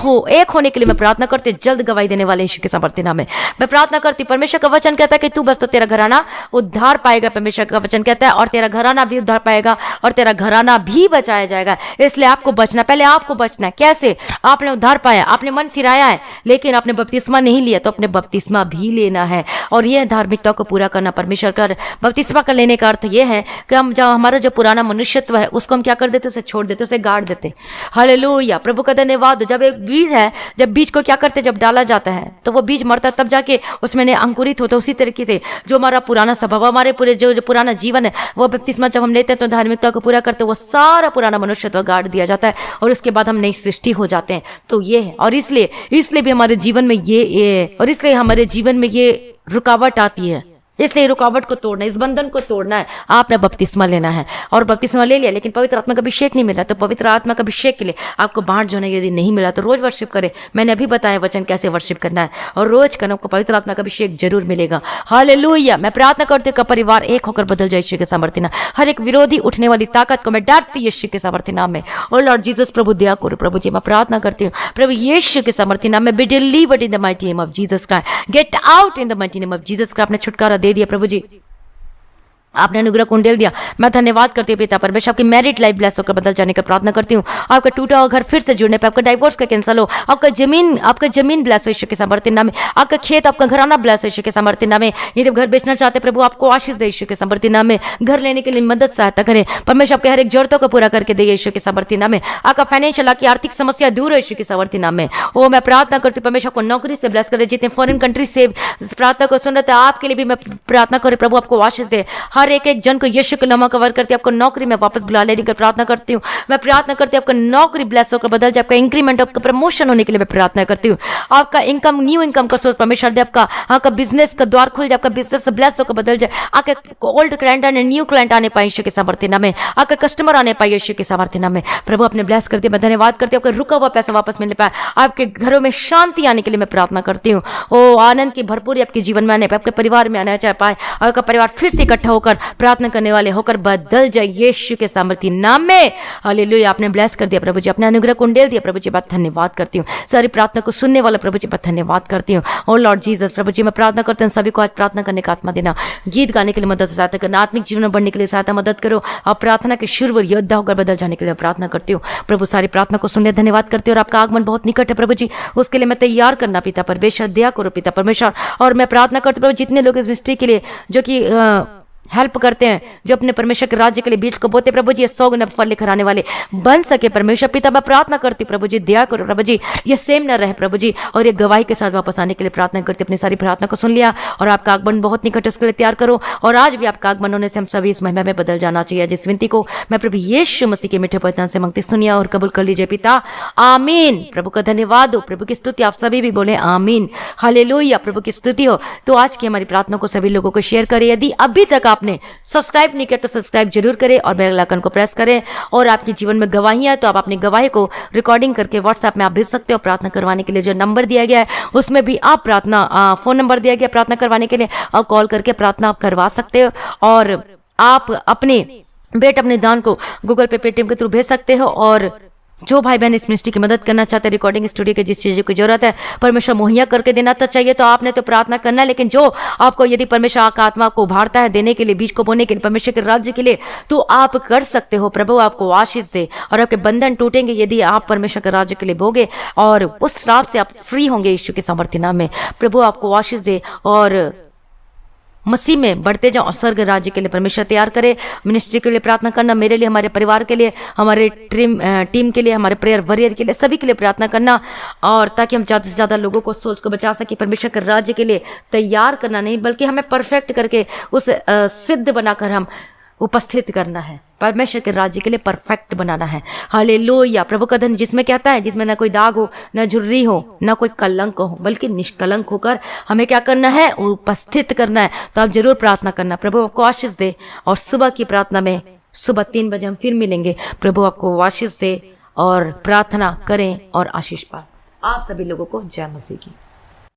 होने के लिए मैं प्रार्थना करती, जल्द गवाही देने वाले यीशु के सामर्थ्य नाम में मैं प्रार्थना करती। परमेश्वर का वचन कहता है कि तू बस तो तेरा घराना उद्धार पाएगा। परमेश्वर का वचन कहता है और तेरा घराना भी उद्धार पाएगा और तेरा घराना भी बचाया जाएगा। इसलिए आपको बचना, पहले आपको बचना है। कैसे? आपने उद्धार पाया, आपने मन फिराया है, लेकिन आपने बपतिस्मा नहीं लिया, तो अपने बपतिस्मा भी लेना है। और यह धार्मिकता को पूरा करना परमेश्वर का बपतिस्मा का लेने का अर्थ यह है कि हम जब हमारा जो पुराना मनुष्यत्व है उसको हम क्या कर देते, उसे छोड़ देते, उसे गाड़ देते। हालेलुया, प्रभु का धन्यवाद। जब एक बीज है, जब बीज को क्या करते, जब डाला जाता है तो वो बीज मरता है, तब जाके उसमें अंकुरित होता है। उसी तरीके से जो हमारा पुराना स्वभाव, हमारे पूरे जो पुराना जीवन है, वो बपतिस्मा जब हम लेते हैं तो धार्मिकता को पूरा करते हैं, वो सारा पुराना मनुष्यत्व गाड़ दिया जाता है और उसके बाद हम नई सृष्टि हो जाते हैं। तो ये है, और इसलिए भी हमारे जीवन में ये और इसलिए हमारे जीवन में ये रुकावट आती है। इसलिए रुकावट को तोड़ना, इस बंधन को तोड़ना है। आपने बपतिस्मा लेना है और बपतिस्मा ले लिया, लेकिन पवित्र आत्मा का अभिषेक नहीं मिला, तो पवित्र आत्मा का अभिषेक के लिए आपको बांट जो है, यदि नहीं मिला तो रोज वर्शिप करें। मैंने अभी बताया वचन कैसे वर्शिप करना है, और रोज करना, आपको पवित्र आत्मा का अभिषेक जरूर मिलेगा। हालेलुया, मैं प्रार्थना करती हूँ कि परिवार एक होकर बदल जाए यीशु के सामर्थ्य नाम। हर एक विरोधी उठने वाली ताकत को मैं डांटती यीशु के सामर्थ्य नाम में। और लॉर्ड जीसस प्रभु दया करो। प्रभु जी मैं प्रार्थना करती हूँ प्रभु यीशु के सामर्थ्य नाम में, B delivered in the mighty name of Jesus Christ. Get out in the mighty name of Jesus Christ. आपने छुटकारा दे दिया प्रभु जी, आपने अनुग्रह कुंडल दिया। मैं धन्यवाद करती हूँ पिता परमेश्वर, आपकी मैरिड लाइफ ब्लेस होकर बदल जाने का प्रार्थना करती हूँ। आपका टूटा हुआ घर फिर से जुड़ने पे, आपका डाइवोर्स का कैंसिल हो, आपका जमीन ब्लेस हो यीशु के सामर्थ्य नाम में, आपका खेत, आपका घराना ब्लेस हो यीशु के सामर्थ्य नाम में। यदि घर बेचना चाहते प्रभु, आपको आशीष दे यीशु के सामर्थ्य नाम में। घर लेने के लिए मदद सहायता करें परमेश्वर, आपके हर एक जरूरतों को पूरा करके दे यीशु के सामर्थ्य नाम में। आपका फाइनेंशियल, आपकी आर्थिक समस्या दूर हो यीशु के सामर्थ्य नाम में। ओ मैं प्रार्थना करती हूँ परमेश्वर को नौकरी से ब्लेस करे, जितने फॉरेन कंट्री से प्रार्थना को सुन रहे थे आपके लिए भी मैं प्रार्थना करूँ प्रभु, आपको आशीष दे। हर एक एक जन को यीशु के नाम कवर करती हूँ। आपको नौकरी में वापस बुला लेने की प्रार्थना करती हूँ। मैं प्रार्थना करती हूँ आपका नौकरी ब्लेस होकर बदल जाए, आपका इंक्रीमेंट, आपका प्रमोशन होने के लिए मैं प्रार्थना करती हूँ। आपका इनकम, न्यू इनकम का सोर्स परमेश्वर दे, आपका बिजनेस का द्वार खुल जाए, आपका बिजनेस ब्लेस होकर बदल जाए, आपके ओल्ड क्लाइंट आने, न्यू क्लाइंट आने पाए यीशु के सामर्थ्य नाम में, आपका कस्टमर आने पाए यीशु के सामर्थ्य नाम में। प्रभु अपने ब्लेस करते हैं, मैं धन्यवाद करती हूँ। आपका रुका हुआ पैसा वापस मिल पाए, आपके घरों में शांति आने के लिए मैं प्रार्थना करती हूँ। ओ आनंद की भरपूरी आपके जीवन में आने पाए, आपके परिवार में आना चाह पाए, आपका परिवार फिर से इकट्ठा होकर प्रार्थना करने वाले होकर बदल जाए यीशु के सामर्थ्य नाम में। हालेलुया। आपने ब्लेस कर दिया प्रभु जी, अपने अनुग्रह को उंडेल दिया प्रभु जी, बात धन्यवाद करती हूँ। सारी प्रार्थना को सुनने वाला प्रभु जी बात धन्यवाद करती हूँ। ओ लॉर्ड जीसस प्रभु जी, मैं प्रार्थना करते हैं सभी को आज प्रार्थना करने का आत्मा देना, गीत गाने के लिए मदद सहायता करना, आत्मिक जीवन में बढ़ने के लिए सहायता मदद करो, और प्रार्थना के शूरवीर योद्धा होकर बदल जाने के लिए प्रार्थना करती हूँ। प्रभु सारी प्रार्थना को सुन ले, धन्यवाद करती हूँ। और आपका आगमन बहुत निकट है प्रभु जी, उसके लिए मैं तैयार करना पिता परमेश्वर, दया करो पिता परमेश्वर। और मैं प्रार्थना करती हूँ प्रभु, जितने लोग इस मिस्ट्री के लिए जो कि हेल्प करते हैं, जो अपने परमेश्वर के राज्य के लिए बीज को बोते प्रभु जी, ये 100 गुना फल लेकर आने वाले बन सके परमेश्वर पिता। मैं प्रार्थना करती प्रभु जी, दया करो प्रभु जी, ये सेम न रहे प्रभु जी, और ये गवाही के साथ वापस आने के लिए प्रार्थना करती। अपनी सारी प्रार्थना को सुन लिया, और आपका आगमन बहुत निकट उसके लिए तैयार करो। और आज भी आपका आगमन होने से हम सभी इस महिमा में बदल जाना चाहिए। जिस विनती को मैं प्रभु यीशु मसीह के मीठे पवित्र नाम से मांगती, सुनिया और कबूल कर लीजिए पिता, आमीन। प्रभु का धन्यवाद हो, प्रभु की स्तुति आप सभी भी बोले आमीन, हालेलुया। प्रभु की स्तुति हो। तो आज की हमारी प्रार्थना को सभी लोगों को शेयर करें। यदि अभी तक आपने सब्सक्राइब नहीं किया तो सब्सक्राइब जरूर करें, और बेल आइकन को प्रेस करें। और आपके जीवन में गवाहियां तो आप अपनी गवाही को रिकॉर्डिंग करके व्हाट्सएप में आप भेज सकते हो। प्रार्थना करवाने के लिए जो नंबर दिया गया है उसमें भी आप प्रार्थना, फोन नंबर दिया गया प्रार्थना करवाने के लिए, आप कॉल करके प्रार्थना आप करवा सकते हो। और आप अपने अपने दान को गूगल पे, पेटीएम के थ्रू भेज सकते हो। और जो भाई बहन इस मिनिस्ट्री की मदद करना चाहते हैं, रिकॉर्डिंग स्टूडियो के जिस चीज़ की जरूरत है परमेश्वर मुहैया करके देना तो चाहिए, तो आपने तो प्रार्थना करना है। लेकिन जो आपको, यदि परमेश्वर का आत्मा को उभारता है देने के लिए, बीज को बोने के लिए, परमेश्वर के राज्य के लिए, तो आप कर सकते हो। प्रभु आपको आशीष दे, और आपके बंधन टूटेंगे यदि आप परमेश्वर के राज्य के लिए बोगे, और उस श्राप से आप फ्री होंगे यीशु के सामर्थ्य नाम में। प्रभु आपको आशीष दे, और मसीह में बढ़ते जाओ, और स्वर्ग राज्य के लिए परमेश्वर तैयार करे। मिनिस्ट्री के लिए प्रार्थना करना, मेरे लिए, हमारे परिवार के लिए, हमारे टीम के लिए, हमारे प्रेयर वॉरियर के लिए, सभी के लिए प्रार्थना करना, और ताकि हम ज़्यादा से ज़्यादा लोगों को, सोच को बचा सके। परमेश्वर के राज्य के लिए तैयार करना नहीं, बल्कि हमें परफेक्ट करके उस सिद्ध बनाकर हम उपस्थित करना है। परमेश्वर के राज्य के लिए परफेक्ट बनाना है। हालेलुया। प्रभु का धन जिसमें कहता है, जिसमें ना कोई दाग हो, ना झुर्री हो, ना कोई कलंक हो, बल्कि निष्कलंक होकर हमें क्या करना है, उपस्थित करना है। तो आप जरूर प्रार्थना करना। प्रभु आपको आशीष दे। और सुबह की प्रार्थना में सुबह 3 बजे हम फिर मिलेंगे। प्रभु आपको आशीष दे, और प्रार्थना करें और आशीष पाए। आप सभी लोगों को जय मसीह की।